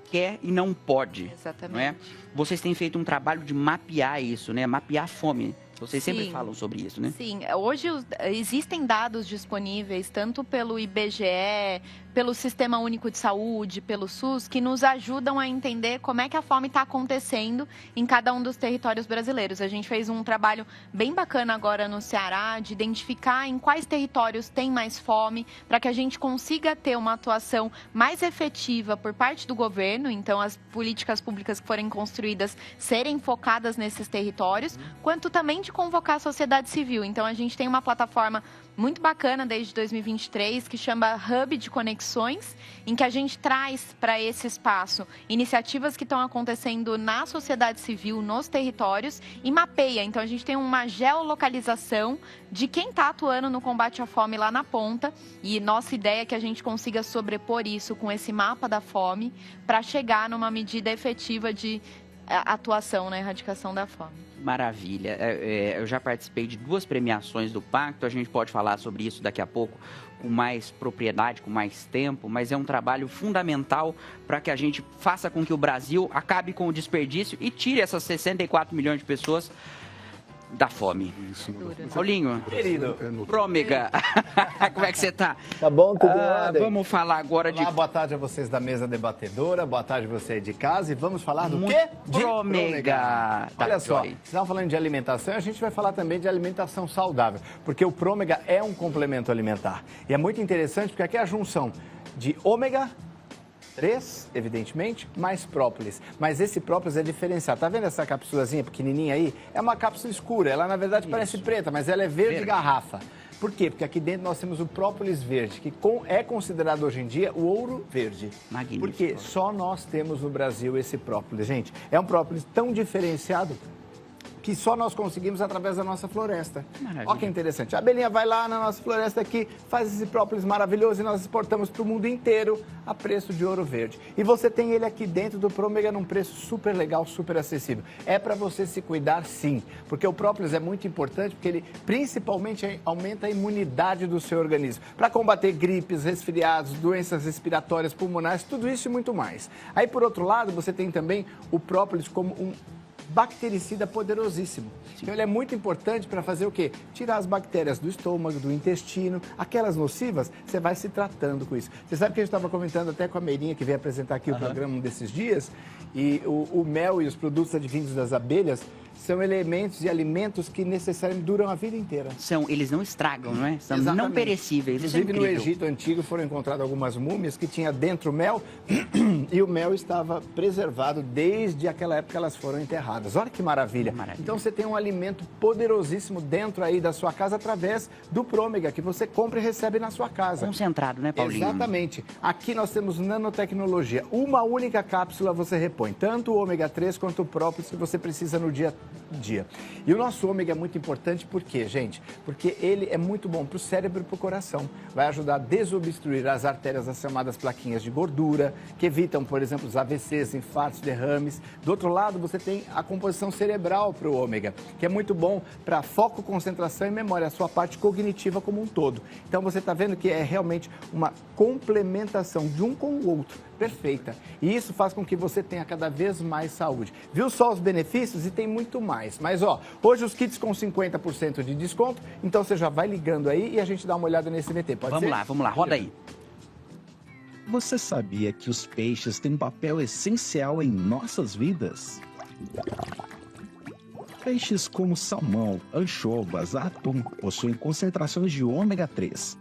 quer e não pode. Exatamente. Não é? Vocês têm feito um trabalho de mapear isso, né? Mapear a fome. Vocês sempre falam sobre isso, né? Sim, hoje existem dados disponíveis, tanto pelo IBGE, pelo Sistema Único de Saúde, pelo SUS, que nos ajudam a entender como é que a fome está acontecendo em cada um dos territórios brasileiros. A gente fez um trabalho bem bacana agora no Ceará, de identificar em quais territórios tem mais fome, para que a gente consiga ter uma atuação mais efetiva por parte do governo, então as políticas públicas que forem construídas serem focadas nesses territórios, quanto também de convocar a sociedade civil. Então, a gente tem uma plataforma muito bacana desde 2023, que chama Hub de Conexões, em que a gente traz para esse espaço iniciativas que estão acontecendo na sociedade civil, nos territórios, e mapeia. Então, a gente tem uma geolocalização de quem está atuando no combate à fome lá na ponta, e nossa ideia é que a gente consiga sobrepor isso com esse mapa da fome, para chegar numa medida efetiva de atuação na erradicação da fome. Maravilha. Eu já participei de 2 premiações do Pacto, a gente pode falar sobre isso daqui a pouco com mais propriedade, com mais tempo, mas é um trabalho fundamental para que a gente faça com que o Brasil acabe com o desperdício e tire essas 64 milhões de pessoas da fome. Isso. Paulinho, Querido. Prômega, como é que você tá? Tá bom, tudo em ordem? Vamos falar agora de... Olá, boa tarde a vocês da mesa debatedora, boa tarde a você aí de casa, e vamos falar do quê? De Prômega. Olha só, vocês estavam falando de alimentação, a gente vai falar também de alimentação saudável, porque o Prômega é um complemento alimentar. E é muito interessante porque aqui é a junção de ômega 3, evidentemente, mais própolis. Mas esse própolis é diferenciado. Tá vendo essa cápsulazinha pequenininha aí? É uma cápsula escura. Ela, na verdade, parece preta, mas ela é verde garrafa. Por quê? Porque aqui dentro nós temos o própolis verde, que é considerado hoje em dia o ouro verde. Magnífico. Porque só nós temos no Brasil esse própolis. Gente, é um própolis tão diferenciado que só nós conseguimos através da nossa floresta. Maravilha. Olha que interessante. A abelhinha vai lá na nossa floresta aqui, faz esse própolis maravilhoso e nós exportamos para o mundo inteiro a preço de ouro verde. E você tem ele aqui dentro do Prômega num preço super legal, super acessível. É para você se cuidar, sim, porque o própolis é muito importante, porque ele principalmente aumenta a imunidade do seu organismo, para combater gripes, resfriados, doenças respiratórias, pulmonares, tudo isso e muito mais. Aí, por outro lado, você tem também o própolis como um bactericida poderosíssimo. Então ele é muito importante para fazer o quê? Tirar as bactérias do estômago, do intestino, aquelas nocivas, você vai se tratando com isso. Você sabe que a gente estava comentando até com a Meirinha, que veio apresentar aqui o programa um desses dias, e o mel e os produtos advindos das abelhas são elementos e alimentos que necessariamente duram a vida inteira. Eles não estragam, não é? São Exatamente. não perecíveis. Inclusive, Isso é no incrível. Egito Antigo foram encontradas algumas múmias que tinha dentro mel e o mel estava preservado desde aquela época que elas foram enterradas. Olha que maravilha. Então você tem um alimento poderosíssimo dentro aí da sua casa através do Prômega, que você compra e recebe na sua casa. Concentrado, né, Paulinho? Exatamente. Aqui nós temos nanotecnologia. Uma única cápsula você repõe, tanto o ômega 3 quanto o própolis que você precisa no dia a dia. E o nosso ômega é muito importante, por quê, gente? Porque ele é muito bom para o cérebro e para o coração. Vai ajudar a desobstruir as artérias, as chamadas plaquinhas de gordura, que evitam, por exemplo, os AVCs, infartos, derrames. Do outro lado, você tem a composição cerebral para o ômega, que é muito bom para foco, concentração e memória, a sua parte cognitiva como um todo. Então, você está vendo que é realmente uma complementação de um com o outro, perfeita. E isso faz com que você tenha cada vez mais saúde. Viu só os benefícios? E tem muito mais. Mas, ó, hoje os kits com 50% de desconto, então você já vai ligando aí e a gente dá uma olhada nesse VT, pode ser? Vamos lá, roda aí. Você sabia que os peixes têm um papel essencial em nossas vidas? Peixes como salmão, anchovas, atum possuem concentrações de ômega 3.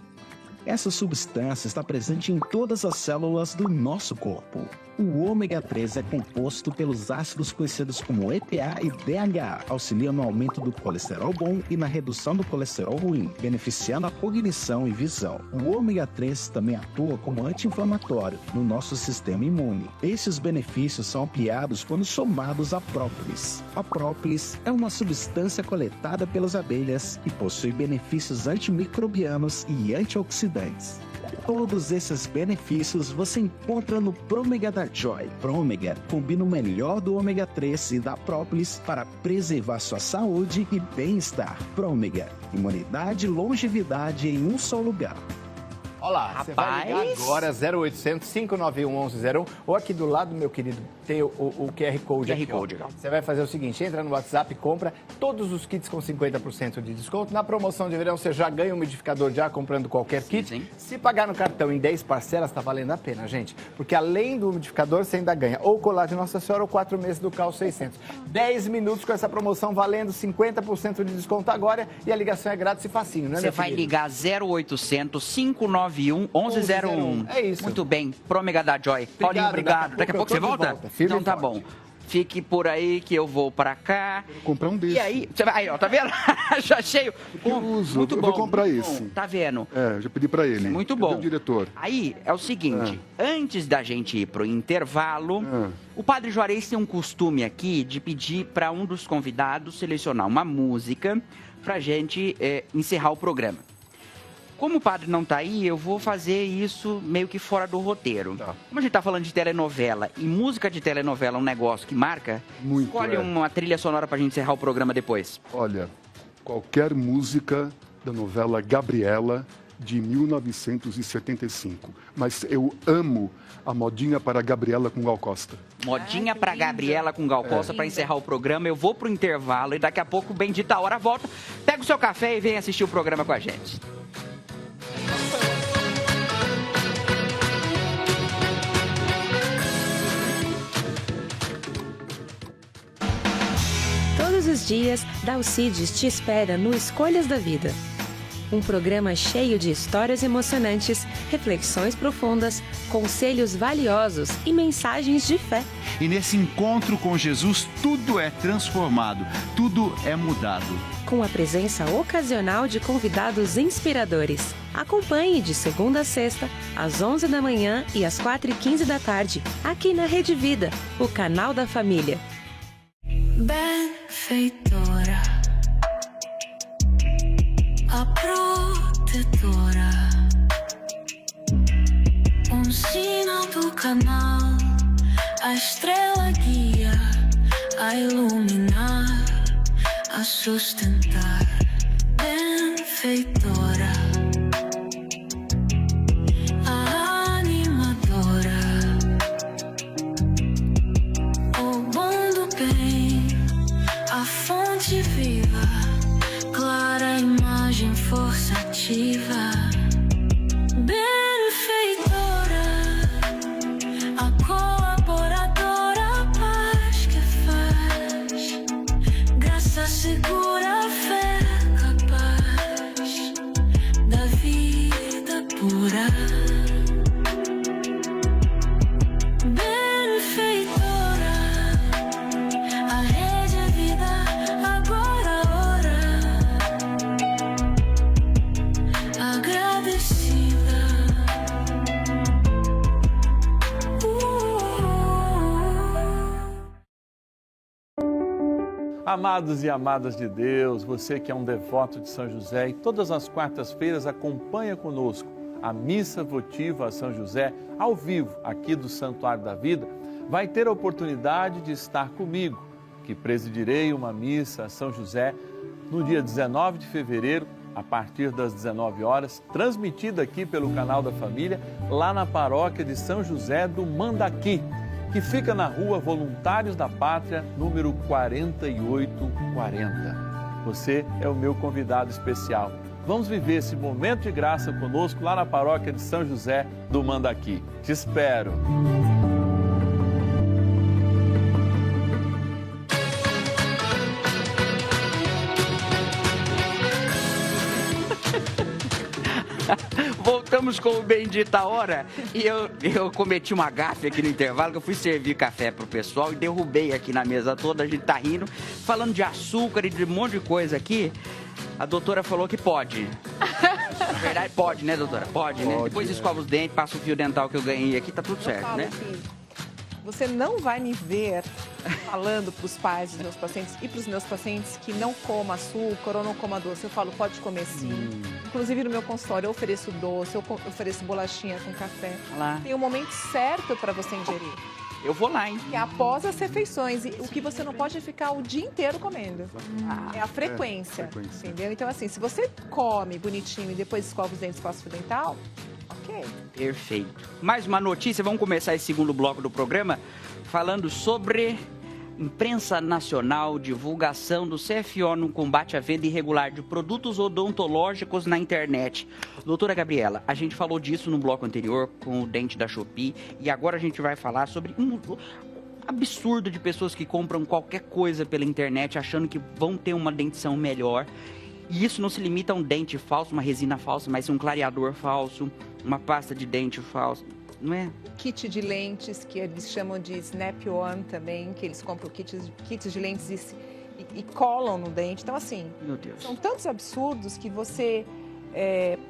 Essa substância está presente em todas as células do nosso corpo. O ômega 3 é composto pelos ácidos conhecidos como EPA e DHA, auxiliando no aumento do colesterol bom e na redução do colesterol ruim, beneficiando a cognição e visão. O ômega 3 também atua como anti-inflamatório no nosso sistema imune. Esses benefícios são ampliados quando somados à própolis. A própolis é uma substância coletada pelas abelhas e possui benefícios antimicrobianos e antioxidantes. Todos esses benefícios você encontra no Prômega da Joy. Prômega combina o melhor do ômega 3 e da própolis para preservar sua saúde e bem-estar. Prômega, imunidade e longevidade em um só lugar. Olá, você vai ligar agora 0800 591 1101 ou aqui do lado, meu querido, tem o QR Code aqui. Você vai fazer o seguinte, entra no WhatsApp e compra todos os kits com 50% de desconto. Na promoção de verão você já ganha um umidificador de ar comprando qualquer kit. Sim. Se pagar no cartão em 10 parcelas, tá valendo a pena, gente. Porque além do umidificador, você ainda ganha ou colar de Nossa Senhora ou 4 meses do Cal 600. 10 minutos com essa promoção valendo 50% de desconto agora e a ligação é grátis e facinho, né, Você vai ligar 0800 591 1101. É isso. Muito bem. Prômega da Joy. Paulinho, obrigado. Daqui a pouco você volta? Então tá bom. Fique por aí que eu vou pra cá. Vou comprar um desse. E aí, você vai, aí, ó, tá vendo? Já cheio. Eu uso, Muito eu bom. vou comprar muito esse. bom. Tá vendo? É, já pedi pra ele. Muito Cadê bom. o diretor? Aí é o seguinte, antes da gente ir pro intervalo, o Padre Juarez tem um costume aqui de pedir para um dos convidados selecionar uma música pra gente encerrar o programa. Como o padre não tá aí, eu vou fazer isso meio que fora do roteiro. Tá. Como a gente tá falando de telenovela, e música de telenovela é um negócio que marca, Muito, escolhe uma trilha sonora pra gente encerrar o programa depois. Olha, qualquer música da novela Gabriela de 1975. Mas eu amo a modinha para Gabriela com Gal Costa. Modinha pra Gabriela com Gal Costa pra encerrar o programa. Eu vou pro intervalo e daqui a pouco, bendita hora, volta. Pega o seu café e vem assistir o programa com a gente. Todos os dias, Dalcides te espera no Escolhas da Vida. Um programa cheio de histórias emocionantes, reflexões profundas, conselhos valiosos e mensagens de fé. E nesse encontro com Jesus, tudo é transformado, tudo é mudado. Com a presença ocasional de convidados inspiradores. Acompanhe de segunda a sexta, às 11 da manhã e às 4h15 da tarde, aqui na Rede Vida, o canal da família. Benfeitora, a protetora, sinal do canal, a estrela guia, a iluminar, a sustentar. Benfeitora, a animadora, o bom do bem, a fonte viva, clara imagem, força ativa. Benfeitora, a colaboradora, a paz que faz, graça segura, fé capaz da vida pura. Benfeitora, a rede é vida, agora ora, agradecida. Amados e amadas de Deus, você que é um devoto de São José e todas as quartas-feiras acompanha conosco a missa votiva a São José ao vivo aqui do Santuário da Vida, vai ter a oportunidade de estar comigo, que presidirei uma missa a São José no dia 19 de fevereiro, a partir das 19 horas, transmitida aqui pelo canal da família, lá na paróquia de São José do Mandaqui, que fica na rua Voluntários da Pátria, número 4840. Você é o meu convidado especial. Vamos viver esse momento de graça conosco lá na paróquia de São José do Mandaqui. Te espero! Voltamos com o Bendita Hora e eu cometi uma gafe aqui no intervalo, que eu fui servir café pro pessoal e derrubei aqui na mesa toda, a gente tá rindo, falando de açúcar e de um monte de coisa aqui. A doutora falou que pode. Na verdade, pode, né, doutora? Pode, né? Depois escova os dentes, passa o fio dental que eu ganhei aqui, tá tudo certo, né? Você não vai me ver falando para os pais dos meus pacientes e para os meus pacientes que não coma açúcar ou não coma doce. Eu falo, pode comer sim. Inclusive no meu consultório eu ofereço doce, eu ofereço bolachinha com café. Lá. Tem um momento certo para você ingerir. Eu vou lá, hein? Que é após as refeições. E o que você não pode é ficar o dia inteiro comendo. É a frequência, entendeu? Então assim, se você come bonitinho e depois escova os dentes, passa o fio dental, ok. Perfeito. Mais uma notícia, vamos começar esse segundo bloco do programa falando sobre imprensa nacional, divulgação do CFO no combate à venda irregular de produtos odontológicos na internet. Doutora Gabriela, a gente falou disso no bloco anterior com o dente da Shopee e agora a gente vai falar sobre um absurdo de pessoas que compram qualquer coisa pela internet achando que vão ter uma dentição melhor. E isso não se limita a um dente falso, uma resina falsa, mas um clareador falso, uma pasta de dente falsa, não é? Kit de lentes, que eles chamam de Snap-on também, que eles compram kits de lentes e colam no dente. Então, assim, meu Deus, são tantos absurdos que você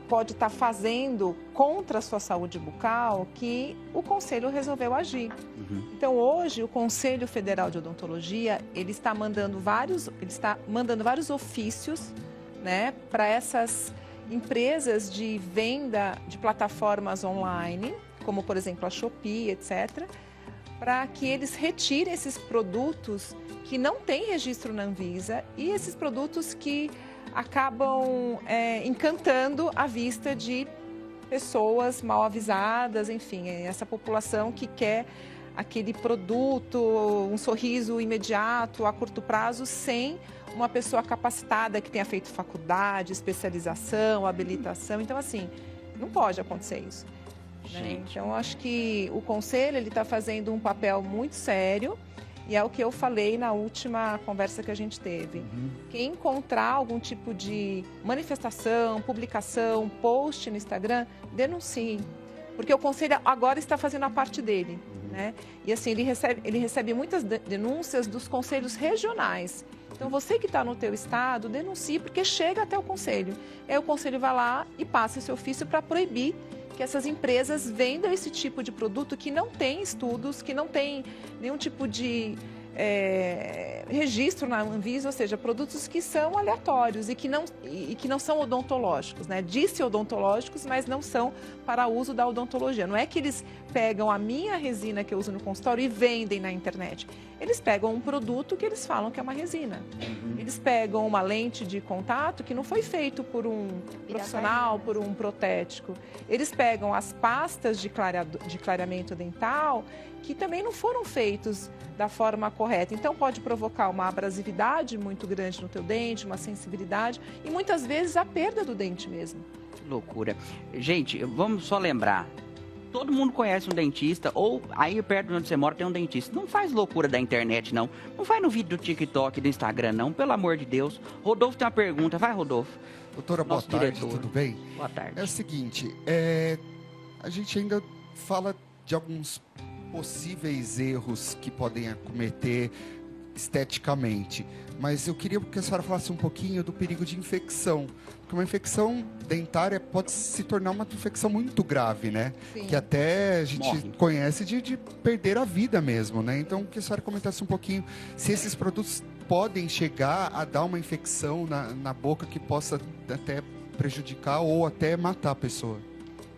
pode estar fazendo contra a sua saúde bucal que o Conselho resolveu agir. Então, hoje, o Conselho Federal de Odontologia, ele está mandando vários ofícios, né, para essas empresas de venda de plataformas online, como, por exemplo, a Shopee, etc., para que eles retirem esses produtos que não têm registro na Anvisa e esses produtos que acabam encantando a vista de pessoas mal avisadas, enfim, essa população que quer aquele produto, um sorriso imediato, a curto prazo, sem uma pessoa capacitada que tenha feito faculdade, especialização, habilitação. Então, assim, não pode acontecer isso. Né? Então, eu acho que o Conselho está fazendo um papel muito sério E é o que eu falei na última conversa que a gente teve. Quem encontrar algum tipo de manifestação, publicação, post no Instagram, denuncie. Porque o conselho agora está fazendo a parte dele, né? E assim, ele recebe muitas denúncias dos conselhos regionais. Então, você que está no teu estado, denuncie, porque chega até o conselho. Aí o conselho vai lá e passa esse ofício para proibir que essas empresas vendam esse tipo de produto que não tem estudos, que não tem nenhum tipo de registro na Anvisa, ou seja, produtos que são aleatórios e que não são odontológicos, né? Disse odontológicos, mas não são para uso da odontologia. Não é que eles pegam a minha resina que eu uso no consultório e vendem na internet. Eles pegam um produto que eles falam que é uma resina. Eles pegam uma lente de contato que não foi feito por um profissional, por um protético. Eles pegam as pastas de clareamento dental que também não foram feitos da forma correta. Então, pode provocar uma abrasividade muito grande no teu dente, uma sensibilidade e muitas vezes a perda do dente mesmo. Que loucura. Gente, vamos só lembrar. Todo mundo conhece um dentista, ou aí perto de onde você mora tem um dentista. Não faz loucura da internet, não. Não vai no vídeo do TikTok, do Instagram, não. Pelo amor de Deus. Rodolfo tem uma pergunta. Vai, Rodolfo. Doutora, boa tarde, tudo bem? Boa tarde. É o seguinte, a gente ainda fala de alguns possíveis erros que podem acometer esteticamente, mas eu queria que a senhora falasse um pouquinho do perigo de infecção, porque uma infecção dentária pode se tornar uma infecção muito grave, né? Sim. Que até a gente conhece de perder a vida mesmo, né? Então, que a senhora comentasse um pouquinho se esses produtos podem chegar a dar uma infecção na boca que possa até prejudicar ou até matar a pessoa.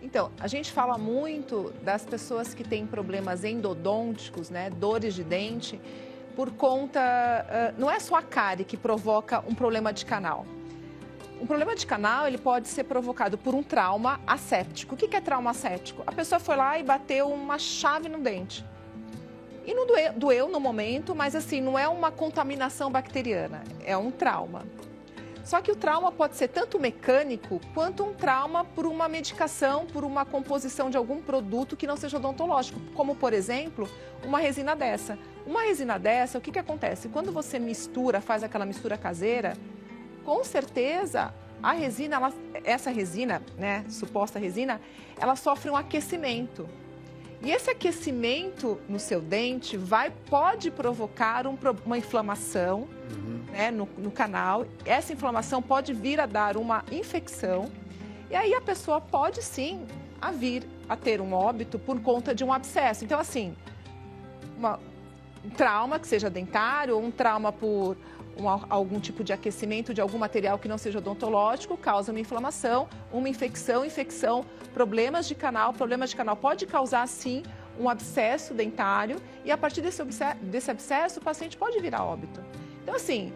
Então, a gente fala muito das pessoas que têm problemas endodônticos, né, dores de dente, por conta... não é só a cárie que provoca um problema de canal. Um problema de canal, ele pode ser provocado por um trauma asséptico. O que é trauma asséptico? A pessoa foi lá e bateu uma chave no dente. E não doeu no momento, mas assim, não é uma contaminação bacteriana, é um trauma. Só que o trauma pode ser tanto mecânico quanto um trauma por uma medicação, por uma composição de algum produto que não seja odontológico, como, por exemplo, uma resina dessa. Uma resina dessa, o que acontece? Quando você mistura, faz aquela mistura caseira, com certeza a resina, essa resina, né, suposta resina, ela sofre um aquecimento. E esse aquecimento no seu dente pode provocar uma inflamação, né, no canal. Essa inflamação pode vir a dar uma infecção e aí a pessoa pode sim vir a ter um óbito por conta de um abscesso. Então, assim, um trauma que seja dentário ou um trauma por algum tipo de aquecimento de algum material que não seja odontológico causa uma inflamação, uma infecção, problemas de canal. Problemas de canal pode causar, sim, um abscesso dentário e a partir desse abscesso o paciente pode vir a óbito. Então, assim,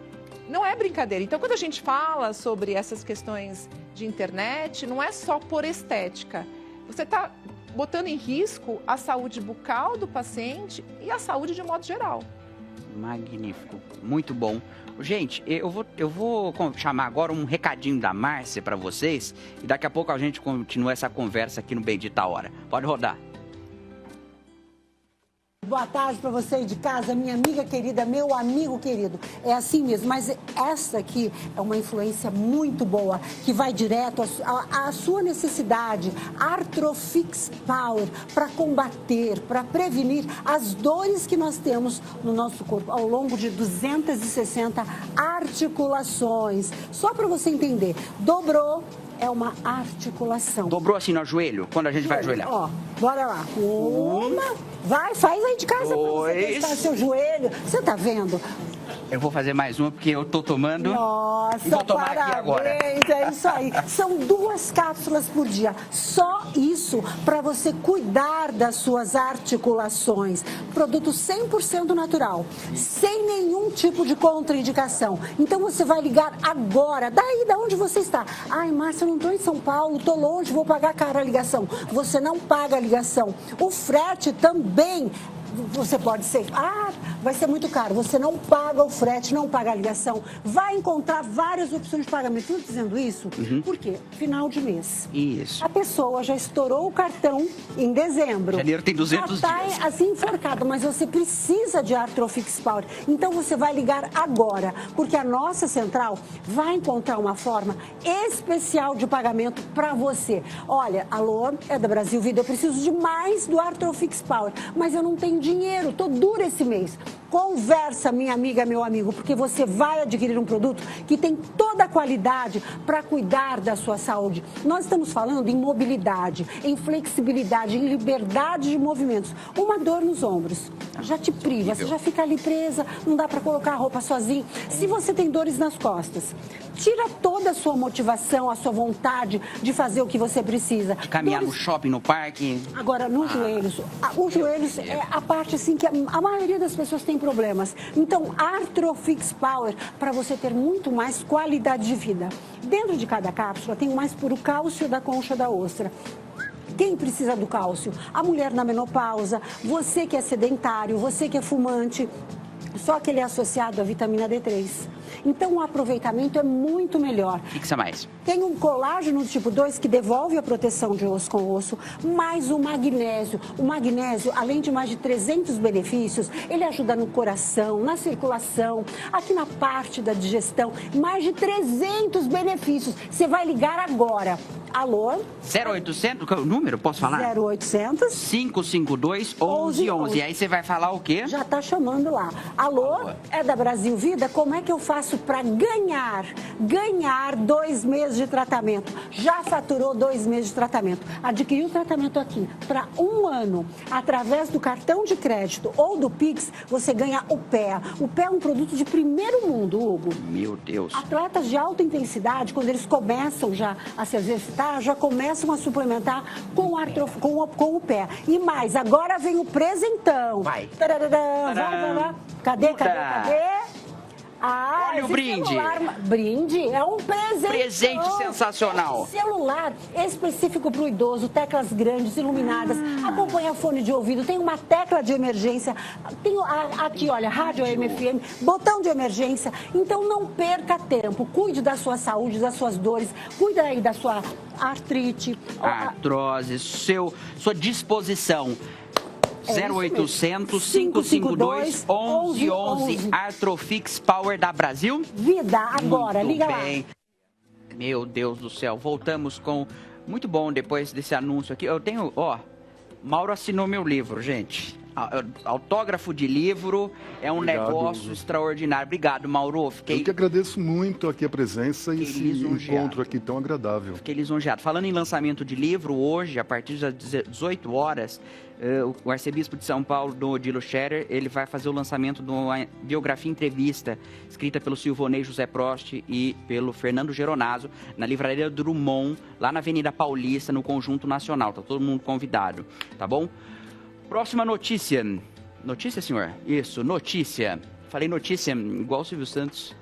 não é brincadeira. Então, quando a gente fala sobre essas questões de internet, não é só por estética. Você está botando em risco a saúde bucal do paciente e a saúde de modo geral. Magnífico, muito bom. Gente, eu vou chamar agora um recadinho da Márcia para vocês e daqui a pouco a gente continua essa conversa aqui no Bendita Hora. Pode rodar. Boa tarde para você aí de casa, minha amiga querida, meu amigo querido. É assim mesmo, mas essa aqui é uma influência muito boa, que vai direto à sua necessidade. Artrofix Power, para combater, para prevenir as dores que nós temos no nosso corpo ao longo de 260 articulações. Só para você entender, dobrou. É uma articulação. Dobrou assim no joelho, quando a gente vai ajoelhar. Ó, bora lá. Vai, faz aí de casa para você testar seu joelho. Você tá vendo? Eu vou fazer mais uma porque eu tô tomando. Nossa, e vou tomar parabéns, aqui agora. É isso aí. São 2 cápsulas por dia. Só isso para você cuidar das suas articulações. Produto 100% natural, sem nenhum tipo de contraindicação. Então você vai ligar agora, daí da onde você está. Ai, Márcia, eu não estou em São Paulo, estou longe, vou pagar cara a ligação. Você não paga a ligação. O frete também você pode ser, vai ser muito caro. Você não paga o frete, não paga a ligação. Vai encontrar várias opções de pagamento. Estou dizendo isso por quê? Final de mês. Isso. A pessoa já estourou o cartão em dezembro. Janeiro tem 200 já dias. Está assim enforcado, mas você precisa de Artrofix Power. Então você vai ligar agora, porque a nossa central vai encontrar uma forma especial de pagamento para você. Olha, alô, é da Brasil Vida, eu preciso de mais do Artrofix Power, mas eu não tenho dinheiro, tô dura esse mês. Conversa, minha amiga, meu amigo, porque você vai adquirir um produto que tem toda a qualidade para cuidar da sua saúde. Nós estamos falando em mobilidade, em flexibilidade, em liberdade de movimentos. Uma dor nos ombros já te priva, você já fica ali presa, não dá para colocar a roupa sozinho. Se você tem dores nas costas, tira toda a sua motivação, a sua vontade de fazer o que você precisa. Caminhar no shopping, no parque. Agora, nos joelhos. Os joelhos é a parte assim que a maioria das pessoas tem problemas. Então, Artrofix Power para você ter muito mais qualidade de vida. Dentro de cada cápsula tem o mais puro cálcio da concha da ostra. Quem precisa do cálcio? A mulher na menopausa, você que é sedentário, você que é fumante. Só que ele é associado à vitamina D3. Então, o aproveitamento é muito melhor. Fixa mais. Tem um colágeno tipo 2 que devolve a proteção de osso com osso, mais o magnésio. O magnésio, além de mais de 300 benefícios, ele ajuda no coração, na circulação, aqui na parte da digestão. Mais de 300 benefícios. Você vai ligar agora. Alô? 0800, qual é o número? Posso falar? 0800 552 1111. Aí você vai falar o quê? Já tá chamando lá. Alô? É da Brasil Vida? Como é que eu faço para ganhar 2 meses de tratamento? Já faturou 2 meses de tratamento. Adquiriu o tratamento aqui para 1 ano, através do cartão de crédito ou do Pix, você ganha o PEA. O PEA é um produto de primeiro mundo, Hugo. Meu Deus. Atletas de alta intensidade, quando eles começam já a se exercitar, já começam a suplementar com o pé. E mais, agora vem o presentão. Vai. Vai. Cadê? Olha o brinde. Brinde é um presente. Presente sensacional. Celular específico para o idoso, teclas grandes, iluminadas, acompanha fone de ouvido, tem uma tecla de emergência, tem aqui, olha, rádio AM/FM, botão de emergência. Então não perca tempo, cuide da sua saúde, das suas dores, cuida aí da sua artrite, artrose, sua disposição. 0800 552 1111. Artrofix Power da Brasil Vida, agora, muito liga bem. Lá. Meu Deus do céu, voltamos com... Muito bom depois desse anúncio aqui. Eu tenho, Mauro assinou meu livro, gente. Autógrafo de livro é um negócio extraordinário. Obrigado, Mauro. Eu que agradeço muito aqui a presença e esse encontro aqui tão agradável. Fiquei lisonjeado. Falando em lançamento de livro, hoje, a partir das 18 horas, o arcebispo de São Paulo, Dom Odilo Scherer, ele vai fazer o lançamento de uma biografia entrevista escrita pelo Silvonei José Prost e pelo Fernando Geronaso, na Livraria Drummond, lá na Avenida Paulista, no Conjunto Nacional. Tá todo mundo convidado, tá bom? Próxima notícia. Notícia, senhor? Isso, notícia. Falei notícia igual o Silvio Santos.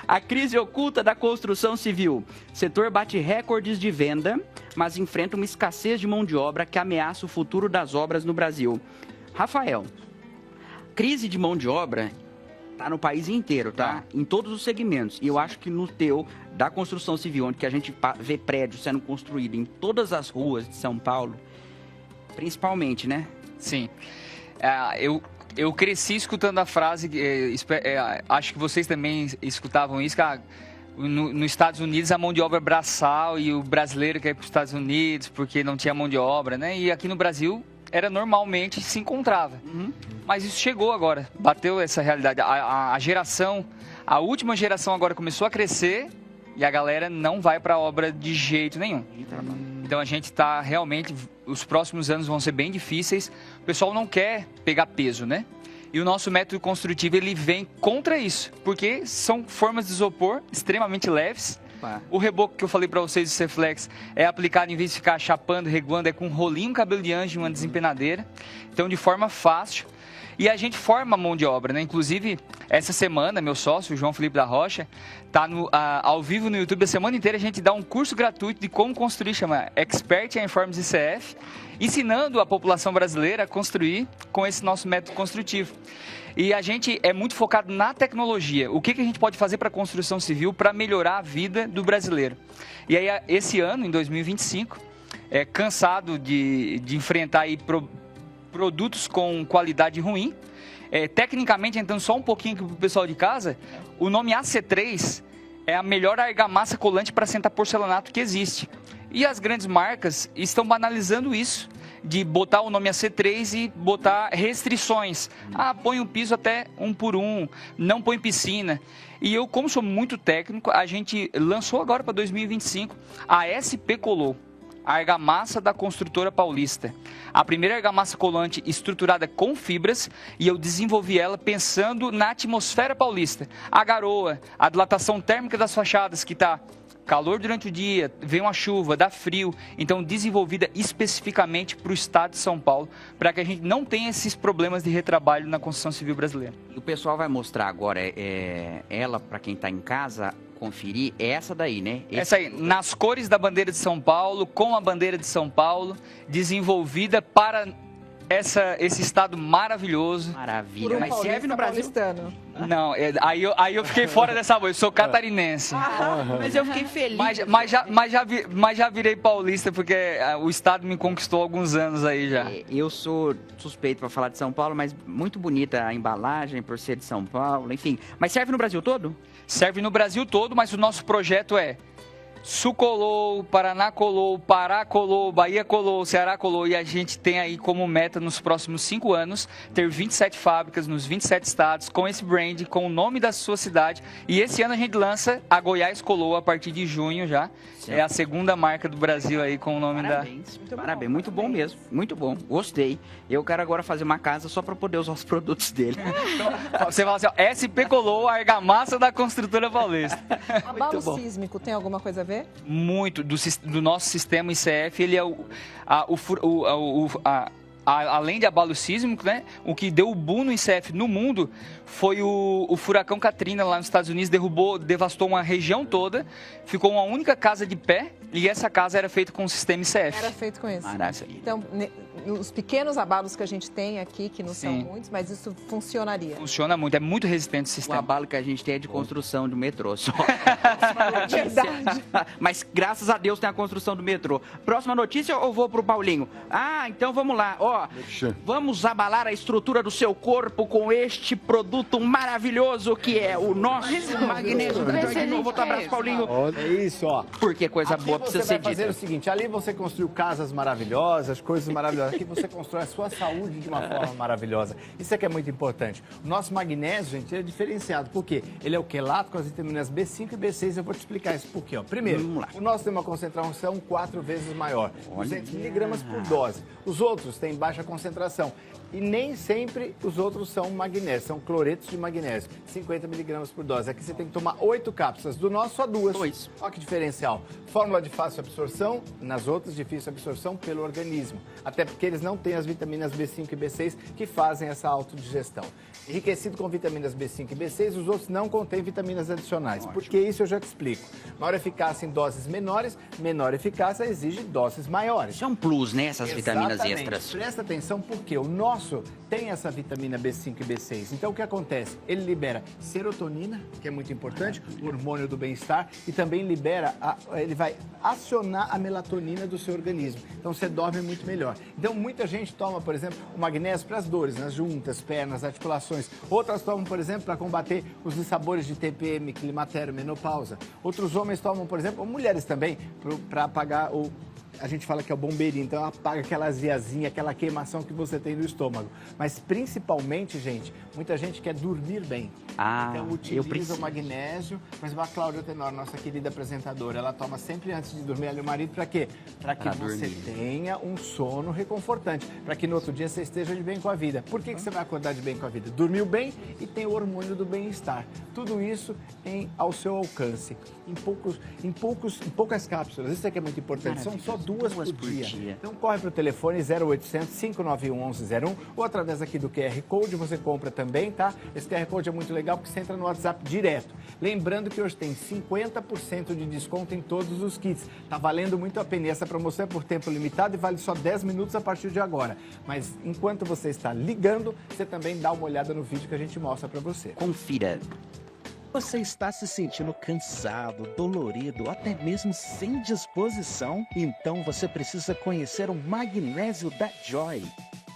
A crise oculta da construção civil. Setor bate recordes de venda, mas enfrenta uma escassez de mão de obra que ameaça o futuro das obras no Brasil. Rafael, crise de mão de obra está no país inteiro, tá? Em todos os segmentos. E eu acho que no teu, da construção civil, onde que a gente vê prédios sendo construídos em todas as ruas de São Paulo, principalmente, né? Sim. Eu cresci escutando a frase, acho que vocês também escutavam isso, que nos Estados Unidos a mão de obra é braçal e o brasileiro quer ir para os Estados Unidos porque não tinha mão de obra, né? E aqui no Brasil era normalmente se encontrava. Mas isso chegou agora, bateu essa realidade. A última geração agora começou a crescer e a galera não vai para a obra de jeito nenhum. Então a gente está realmente, os próximos anos vão ser bem difíceis. O pessoal não quer pegar peso, né? E o nosso método construtivo, ele vem contra isso, porque são formas de isopor extremamente leves. O reboco que eu falei para vocês do Ceflex é aplicado, em vez de ficar chapando, reguando, é com um rolinho, cabelo de anjo e uma desempenadeira. Então, de forma fácil. e a gente forma a mão de obra, né? Inclusive, essa semana, meu sócio, o João Felipe da Rocha, tá ao vivo no YouTube a semana inteira, a gente dá um curso gratuito de como construir, chama Expert in Informes ICF, ensinando a população brasileira a construir com esse nosso método construtivo. E a gente é muito focado na tecnologia. O que a gente pode fazer para a construção civil para melhorar a vida do brasileiro? E aí, esse ano, em 2025, cansado de enfrentar aí produtos com qualidade ruim, tecnicamente, entrando só um pouquinho aqui para o pessoal de casa, o nome AC3 é a melhor argamassa colante para assentar porcelanato que existe. E as grandes marcas estão banalizando isso, de botar o nome AC3 e botar restrições. Põe um piso até 1 por 1, não põe piscina. E eu, como sou muito técnico, a gente lançou agora para 2025 a SP Colou, a argamassa da construtora paulista. A primeira argamassa colante estruturada com fibras, e eu desenvolvi ela pensando na atmosfera paulista. A garoa, a dilatação térmica das fachadas, que está calor durante o dia, vem uma chuva, dá frio, então desenvolvida especificamente para o estado de São Paulo, para que a gente não tenha esses problemas de retrabalho na construção civil brasileira. E o pessoal vai mostrar agora, ela, para quem está em casa, conferir, é essa daí, né? Essa aí, nas cores da bandeira de São Paulo, com a bandeira de São Paulo, desenvolvida para esse estado maravilhoso. Maravilha. Mas serve no Brasil? Paulistano. Não, aí eu fiquei fora dessa bolha. Eu sou catarinense. Mas eu fiquei feliz. Mas já virei paulista, porque o estado me conquistou há alguns anos aí já. Eu sou suspeito para falar de São Paulo, mas muito bonita a embalagem por ser de São Paulo, enfim. Mas serve no Brasil todo? Serve no Brasil todo, mas o nosso projeto é Sul colou, Paraná colou, Pará colou, Bahia colou, Ceará colou, e a gente tem aí como meta nos próximos 5 anos ter 27 fábricas nos 27 estados com esse brand, com o nome da sua cidade, e esse ano a gente lança a Goiás Colou a partir de junho já. É a segunda marca do Brasil aí com o nome Parabéns, muito bom mesmo, muito bom, gostei. Eu quero agora fazer uma casa só para poder usar os produtos dele. Então, você fala assim, ó, SP Colou, a argamassa da construtora paulista. Abalo sísmico tem alguma coisa a ver? Muito, do nosso sistema ICF, ele é além de abalo sísmico, né? O que deu o boom no ICF no mundo foi o furacão Katrina lá nos Estados Unidos, devastou uma região toda, ficou uma única casa de pé, e essa casa era feita com o sistema ICF. Era feito com isso. Maravilha. Então, os pequenos abalos que a gente tem aqui, que não são muitos, mas isso funcionaria. Funciona muito, é muito resistente o sistema. O abalo que a gente tem é de construção do metrô só. Verdade. Mas graças a Deus tem a construção do metrô. Próxima notícia ou vou pro Paulinho? Então vamos lá. Vamos abalar a estrutura do seu corpo com este produto maravilhoso que é o nosso magnésio. Vou dar um abraço, Paulinho. É isso, ó. Porque coisa boa precisa ser dita. Você vai fazer o seguinte, ali você construiu casas maravilhosas, coisas maravilhosas. Aqui você constrói a sua saúde de uma forma maravilhosa. Isso é que é muito importante. O nosso magnésio, gente, ele é diferenciado. Por quê? Ele é o quelato com as vitaminas B5 e B6. Eu vou te explicar isso por quê. Primeiro, o nosso tem uma concentração 4 vezes maior. 200 miligramas por dose. Os outros têm baixa concentração. E nem sempre os outros são magnésio, são cloretos de magnésio, 50 miligramas por dose. Aqui você tem que tomar 8 cápsulas, do nosso só 2. Olha que diferencial. Fórmula de fácil absorção, nas outras difícil absorção pelo organismo. Até porque eles não têm as vitaminas B5 e B6 que fazem essa autodigestão. Enriquecido com vitaminas B5 e B6, os outros não contêm vitaminas adicionais. Por que isso eu já te explico. Maior eficácia em doses menores, menor eficácia exige doses maiores. Isso é um plus, né, essas vitaminas extras. Presta atenção porque o nosso tem essa vitamina B5 e B6. Então o que acontece? Ele libera serotonina, que é muito importante, o hormônio do bem-estar, e também libera, ele vai acionar a melatonina do seu organismo. Então você dorme muito melhor. Então muita gente toma, por exemplo, o magnésio para as dores, nas juntas, pernas, articulações. Outras tomam, por exemplo, para combater os dissabores de TPM, climatério, menopausa. Outros homens tomam, por exemplo, ou mulheres também, para apagar o... A gente fala que é o bombeirinho, então apaga aquela aziazinha, aquela queimação que você tem no estômago. Mas principalmente, gente, Muita gente quer dormir bem. Então utiliza o magnésio. Mas a Cláudia Tenor, nossa querida apresentadora, ela toma sempre antes de dormir ela e o marido para quê? Para que você tenha um sono reconfortante, para que no outro dia você esteja de bem com a vida. Por que você vai acordar de bem com a vida? Dormiu bem e tem o hormônio do bem-estar. Tudo isso ao seu alcance, em poucas cápsulas. Isso aqui é muito importante. São só duas por dia. Então corre para o telefone 0800 591 1101 ou através aqui do QR Code você compra também, tá? Esse QR Code é muito legal porque você entra no WhatsApp direto. Lembrando que hoje tem 50% de desconto em todos os kits. Tá valendo muito a pena. E essa promoção é por tempo limitado e vale só 10 minutos a partir de agora. Mas enquanto você está ligando, você também dá uma olhada no vídeo que a gente mostra para você. Confira. Você está se sentindo cansado, dolorido, ou até mesmo sem disposição? Então você precisa conhecer o magnésio da Joy.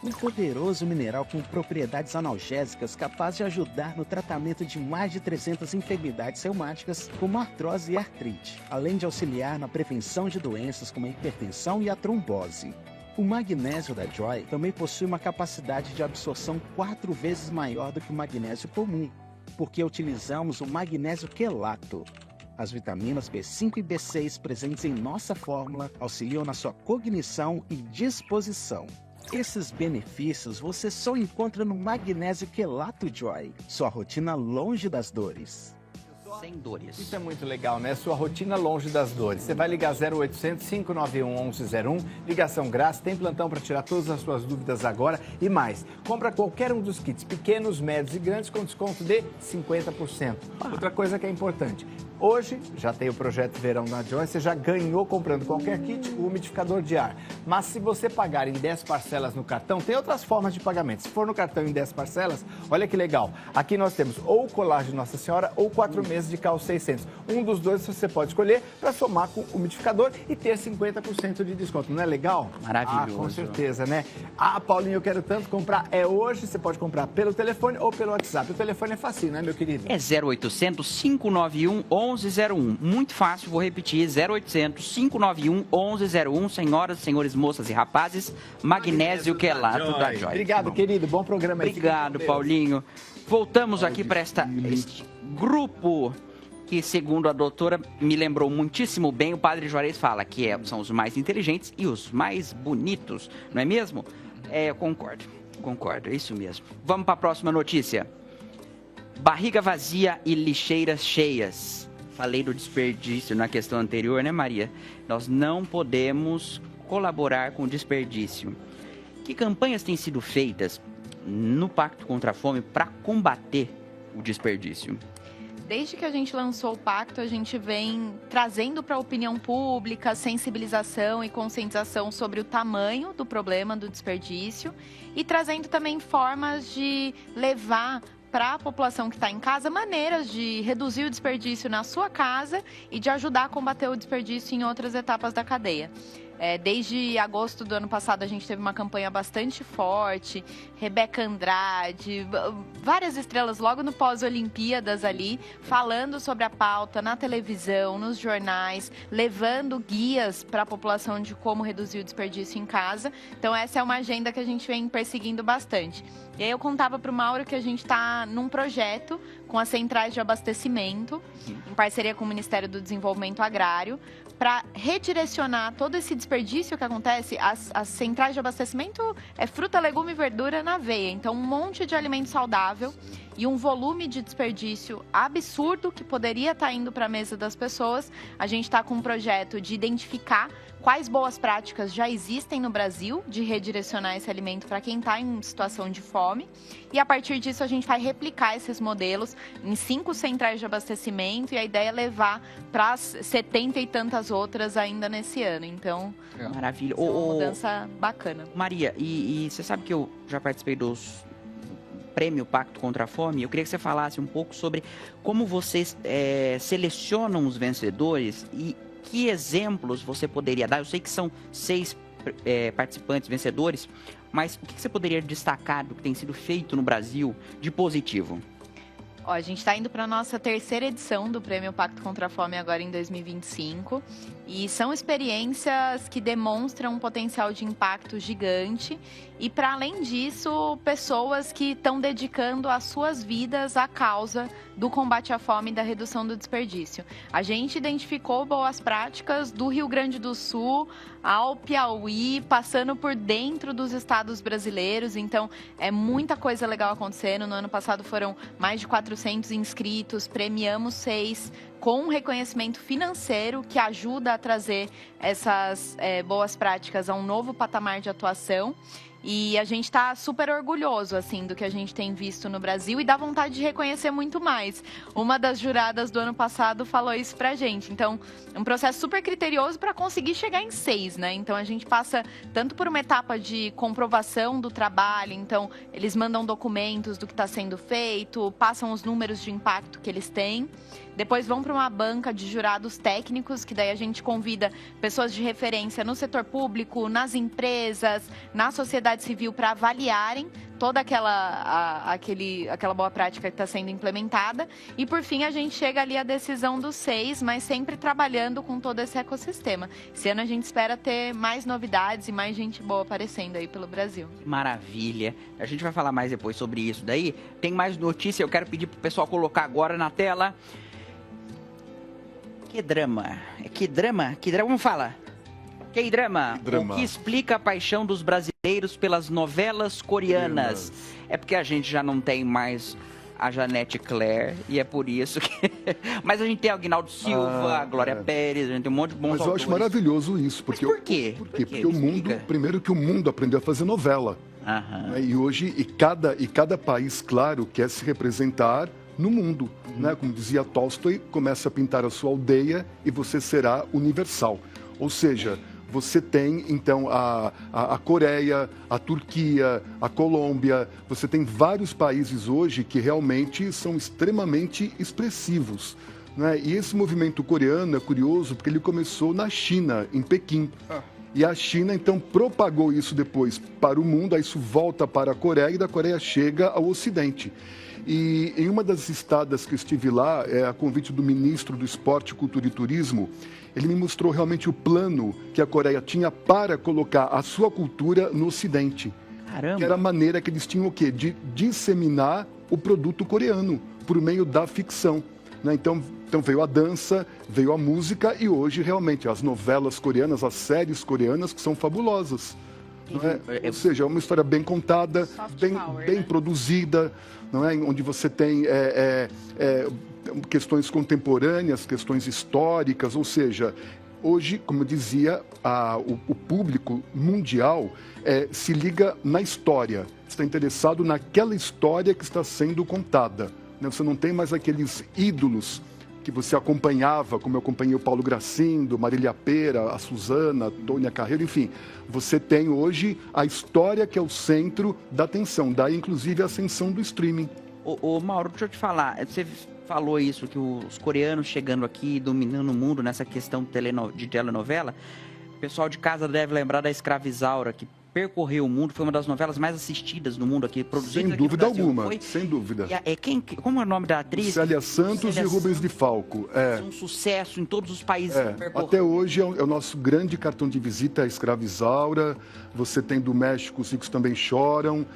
Um poderoso mineral com propriedades analgésicas capaz de ajudar no tratamento de mais de 300 enfermidades reumáticas, como artrose e artrite, além de auxiliar na prevenção de doenças como a hipertensão e a trombose. O magnésio da Joy também possui uma capacidade de absorção 4 vezes maior do que o magnésio comum, porque utilizamos o magnésio quelato. As vitaminas B5 e B6 presentes em nossa fórmula auxiliam na sua cognição e disposição. Esses benefícios você só encontra no magnésio quelato Joy. Sua rotina longe das dores. Sem dores. Isso é muito legal, né? Sua rotina longe das dores. Você vai ligar 0800 591 1101, ligação grátis, tem plantão para tirar todas as suas dúvidas agora e mais. Compra qualquer um dos kits, pequenos, médios e grandes, com desconto de 50%. Outra coisa que é importante, hoje já tem o projeto Verão na Joy, você já ganhou comprando qualquer kit o umidificador de ar. Mas se você pagar em 10 parcelas no cartão, tem outras formas de pagamento. Se for no cartão em 10 parcelas, olha que legal. Aqui nós temos ou o colar de Nossa Senhora ou 4 meses de Cal 600. Um dos dois você pode escolher para somar com o umidificador e ter 50% de desconto. Não é legal? Maravilhoso. Com certeza, né? Paulinho, eu quero tanto comprar. É hoje, você pode comprar pelo telefone ou pelo WhatsApp. O telefone é facinho, né, meu querido? É 0800 591 1101. Muito fácil, vou repetir. 0800 591 1101. Senhoras, senhores, moças e rapazes, magnésio quelato da Joy. Obrigado, querido. Bom programa aí. Obrigado, Paulinho. Voltamos aqui para este grupo que, segundo a doutora, me lembrou muitíssimo bem. O Padre Juarez fala que são os mais inteligentes e os mais bonitos, não é mesmo? Eu concordo, é isso mesmo. Vamos para a próxima notícia. Barriga vazia e lixeiras cheias. Falei do desperdício na questão anterior, né, Maria? Nós não podemos colaborar com o desperdício. Que campanhas têm sido feitas no Pacto contra a Fome para combater o desperdício? Desde que a gente lançou o pacto, a gente vem trazendo para a opinião pública sensibilização e conscientização sobre o tamanho do problema do desperdício e trazendo também formas de levar para a população que está em casa maneiras de reduzir o desperdício na sua casa e de ajudar a combater o desperdício em outras etapas da cadeia. Desde agosto do ano passado a gente teve uma campanha bastante forte, Rebeca Andrade, várias estrelas logo no pós-Olimpíadas ali, falando sobre a pauta na televisão, nos jornais, levando guias para a população de como reduzir o desperdício em casa. Então essa é uma agenda que a gente vem perseguindo bastante. E aí eu contava para o Mauro que a gente está num projeto com as centrais de abastecimento, em parceria com o Ministério do Desenvolvimento Agrário, para redirecionar todo esse desperdício que acontece. As centrais de abastecimento é fruta, legume e verdura na veia. Então, um monte de alimento saudável e um volume de desperdício absurdo que poderia estar indo para a mesa das pessoas. A gente está com um projeto de identificar quais boas práticas já existem no Brasil de redirecionar esse alimento para quem está em situação de fome. E a partir disso a gente vai replicar esses modelos em 5 centrais de abastecimento e a ideia é levar para as 70 e tantas outras ainda nesse ano. Então, maravilha. É uma mudança bacana. Maria, e você sabe que eu já participei dos Prêmio Pacto contra a Fome. Eu queria que você falasse um pouco sobre como vocês selecionam os vencedores e que exemplos você poderia dar? Eu sei que são 6 participantes vencedores, mas o que você poderia destacar do que tem sido feito no Brasil de positivo? Ó, a gente está indo para a nossa terceira edição do Prêmio Pacto contra a Fome agora em 2025. E são experiências que demonstram um potencial de impacto gigante. E, para além disso, pessoas que estão dedicando as suas vidas à causa do combate à fome e da redução do desperdício. A gente identificou boas práticas do Rio Grande do Sul ao Piauí, passando por dentro dos estados brasileiros. Então, é muita coisa legal acontecendo. No ano passado foram mais de 400 inscritos, premiamos 6 com um reconhecimento financeiro que ajuda a trazer essas boas práticas a um novo patamar de atuação. E a gente está super orgulhoso, assim, do que a gente tem visto no Brasil e dá vontade de reconhecer muito mais. Uma das juradas do ano passado falou isso pra gente. Então, é um processo super criterioso para conseguir chegar em 6, né? Então, a gente passa tanto por uma etapa de comprovação do trabalho. Então, eles mandam documentos do que está sendo feito, passam os números de impacto que eles têm. Depois vão para uma banca de jurados técnicos, que daí a gente convida pessoas de referência no setor público, nas empresas, na sociedade civil para avaliarem toda aquela boa prática que está sendo implementada. E, por fim, a gente chega ali à decisão dos 6, mas sempre trabalhando com todo esse ecossistema. Esse ano a gente espera ter mais novidades e mais gente boa aparecendo aí pelo Brasil. Maravilha. A gente vai falar mais depois sobre isso daí. Tem mais notícia, eu quero pedir pro pessoal colocar agora na tela. K-drama. K-drama? Vamos falar. K-drama. O que explica a paixão dos brasileiros pelas novelas coreanas? É porque a gente já não tem mais a Janete Claire e é por isso que... Mas a gente tem o Aguinaldo Silva, a Glória Pérez, a gente tem um monte de bons Mas eu autores. acho maravilhoso isso. Porque por quê? Porque o mundo... Primeiro que o mundo aprendeu a fazer novela. E hoje, cada país, claro, quer se representar no mundo, né? Como dizia Tolstói, começa a pintar a sua aldeia e você será universal. Ou seja, você tem, então, a Coreia, a Turquia, a Colômbia, você tem vários países hoje que realmente são extremamente expressivos, né? E esse movimento coreano é curioso porque ele começou na China, em Pequim. E a China, então, propagou isso depois para o mundo, aí isso volta para a Coreia e da Coreia chega ao Ocidente. E em uma das estadas que eu estive lá, a convite do ministro do Esporte, Cultura e Turismo, ele me mostrou realmente o plano que a Coreia tinha para colocar a sua cultura no Ocidente. Caramba! Que era a maneira que eles tinham o quê? De disseminar o produto coreano por meio da ficção, né? Então veio a dança, veio a música e hoje realmente as novelas coreanas, as séries coreanas que são fabulosas. Não é? Ou seja, é uma história bem contada, bem produzida, não é? Onde você tem questões contemporâneas, questões históricas, ou seja, hoje, como eu dizia, o público mundial se liga na história, está interessado naquela história que está sendo contada, né? Você não tem mais aqueles ídolos que você acompanhava, como eu acompanhei o Paulo Gracindo, Marília Pera, a Suzana, a Tônia Carreiro, enfim. Você tem hoje a história que é o centro da atenção, daí inclusive a ascensão do streaming. Ô Mauro, deixa eu te falar, você falou isso, que os coreanos chegando aqui, dominando o mundo nessa questão de telenovela. O pessoal de casa deve lembrar da Escravizaura, que percorreu o mundo, foi uma das novelas mais assistidas no mundo aqui, produzida sem aqui dúvida no Brasil, alguma, foi? sem dúvida. Como é o nome da atriz? Célia Santos e Rubens de Falco. É um sucesso em todos os países que percorreu. Até hoje é o nosso grande cartão de visita, a Escravizaura. Você tem do México, Os Ricos Também Choram,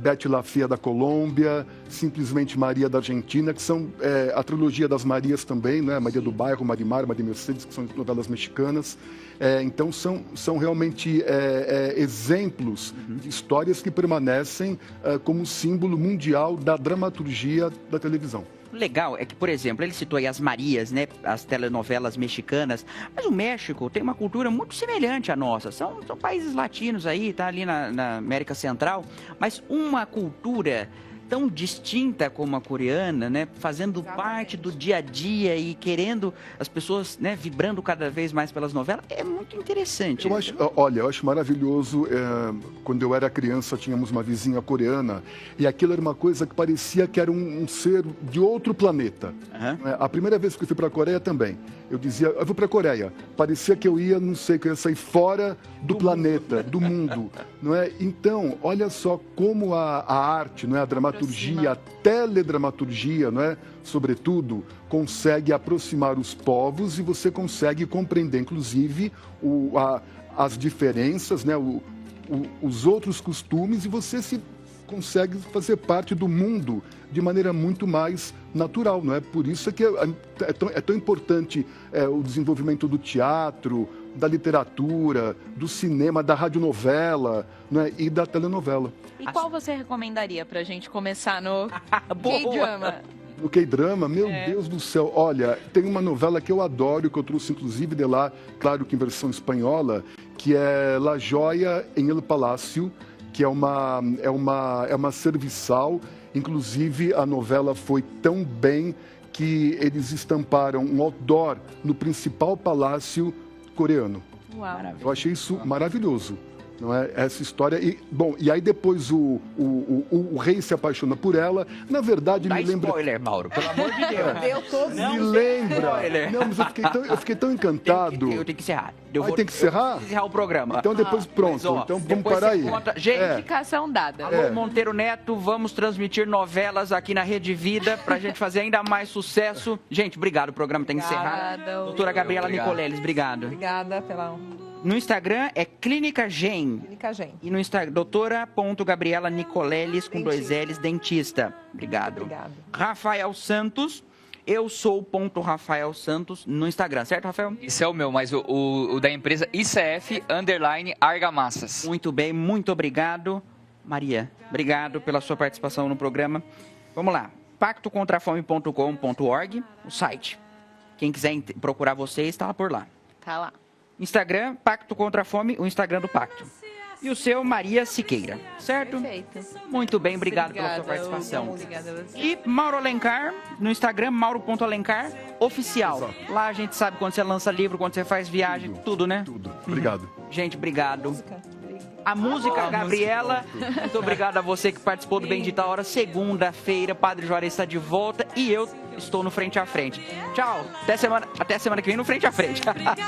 Betty La Fea da Colômbia, Simplesmente Maria da Argentina, que são a trilogia das Marias também, né? Maria do Bairro, Marimar, Maria Mercedes, que são novelas mexicanas. Então são realmente exemplos de histórias que permanecem como símbolo mundial da dramaturgia da televisão. Legal é que, por exemplo, ele citou aí as Marias, né, as telenovelas mexicanas, mas o México tem uma cultura muito semelhante à nossa. São países latinos aí, tá ali na América Central, mas uma cultura tão distinta como a coreana, né, fazendo parte do dia a dia e querendo as pessoas, né, vibrando cada vez mais pelas novelas, é muito interessante. Eu acho maravilhoso. Quando eu era criança, tínhamos uma vizinha coreana e aquilo era uma coisa que parecia que era um ser de outro planeta. A primeira vez que eu fui para a Coreia também, eu dizia, eu vou para a Coreia. Parecia que eu ia, não sei, que eu ia sair fora do planeta, do mundo, não é? Então, olha só como a arte, não é, a dramaturgia dramaturgia, a teledramaturgia, não é? Sobretudo, consegue aproximar os povos e você consegue compreender, inclusive, as diferenças, né? Os outros costumes, e você consegue fazer parte do mundo de maneira muito mais natural, não é? Por isso é que é tão importante o desenvolvimento do teatro, da literatura, do cinema, da radionovela, né? E da telenovela. E qual você recomendaria pra gente começar no K-drama? No K-drama, meu Deus do céu, olha, tem uma novela que eu adoro, que eu trouxe inclusive de lá, claro que em versão espanhola, que é La Joia en el Palacio, que é uma serviçal. Inclusive, a novela foi tão bem que eles estamparam um outdoor no principal palácio coreano. Uau. Eu achei isso maravilhoso. Não é? Essa história. E aí depois o rei se apaixona por ela. Na verdade, Dá me lembra. spoiler, Mauro, pelo amor de Deus. Deu todos. Me lembra. Não, mas eu fiquei tão encantado. Eu tenho que encerrar. Tem que encerrar? Encerrar o programa. Então depois, pronto. Mas, ó, então vamos depois parar você aí. conta. Gente, Indicação dada. Alô, Monteiro Neto, vamos transmitir novelas aqui na Rede Vida pra gente fazer ainda mais sucesso. Gente, obrigado, o programa tem que encerrar. Doutora Gabriela Nicoleles, obrigado. Obrigada pela... No Instagram é Clínica Gen. Clínica Gen. E no Instagram, doutora.gabriela Nicoleles, com 2 L's, dentista. Obrigado. Obrigado. Rafael Santos, eu sou ponto Rafael Santos no Instagram, certo, Rafael? Esse é o meu, mas o da empresa ICF_Argamassas. Muito bem, muito obrigado. Maria, obrigado pela sua participação no programa. Vamos lá, pactocontrafome.com.org, o site. Quem quiser procurar vocês, está por lá. Tá lá. Instagram, Pacto Contra a Fome, o Instagram do Pacto. E o seu, Maria Siqueira, certo? Perfeito. Muito bem, obrigado pela sua participação. Obrigada a você. E Mauro Alencar, no Instagram, mauro.alencar, oficial. Exato. Lá a gente sabe quando você lança livro, quando você faz viagem, tudo, né? Tudo. Obrigado. Gente, obrigado. A música, Gabriela. Muito obrigado a você que participou do Bendita Hora. Segunda-feira, Padre Juarez está de volta e eu estou no Frente a Frente. Tchau. Até semana que vem no Frente a Frente. Obrigada,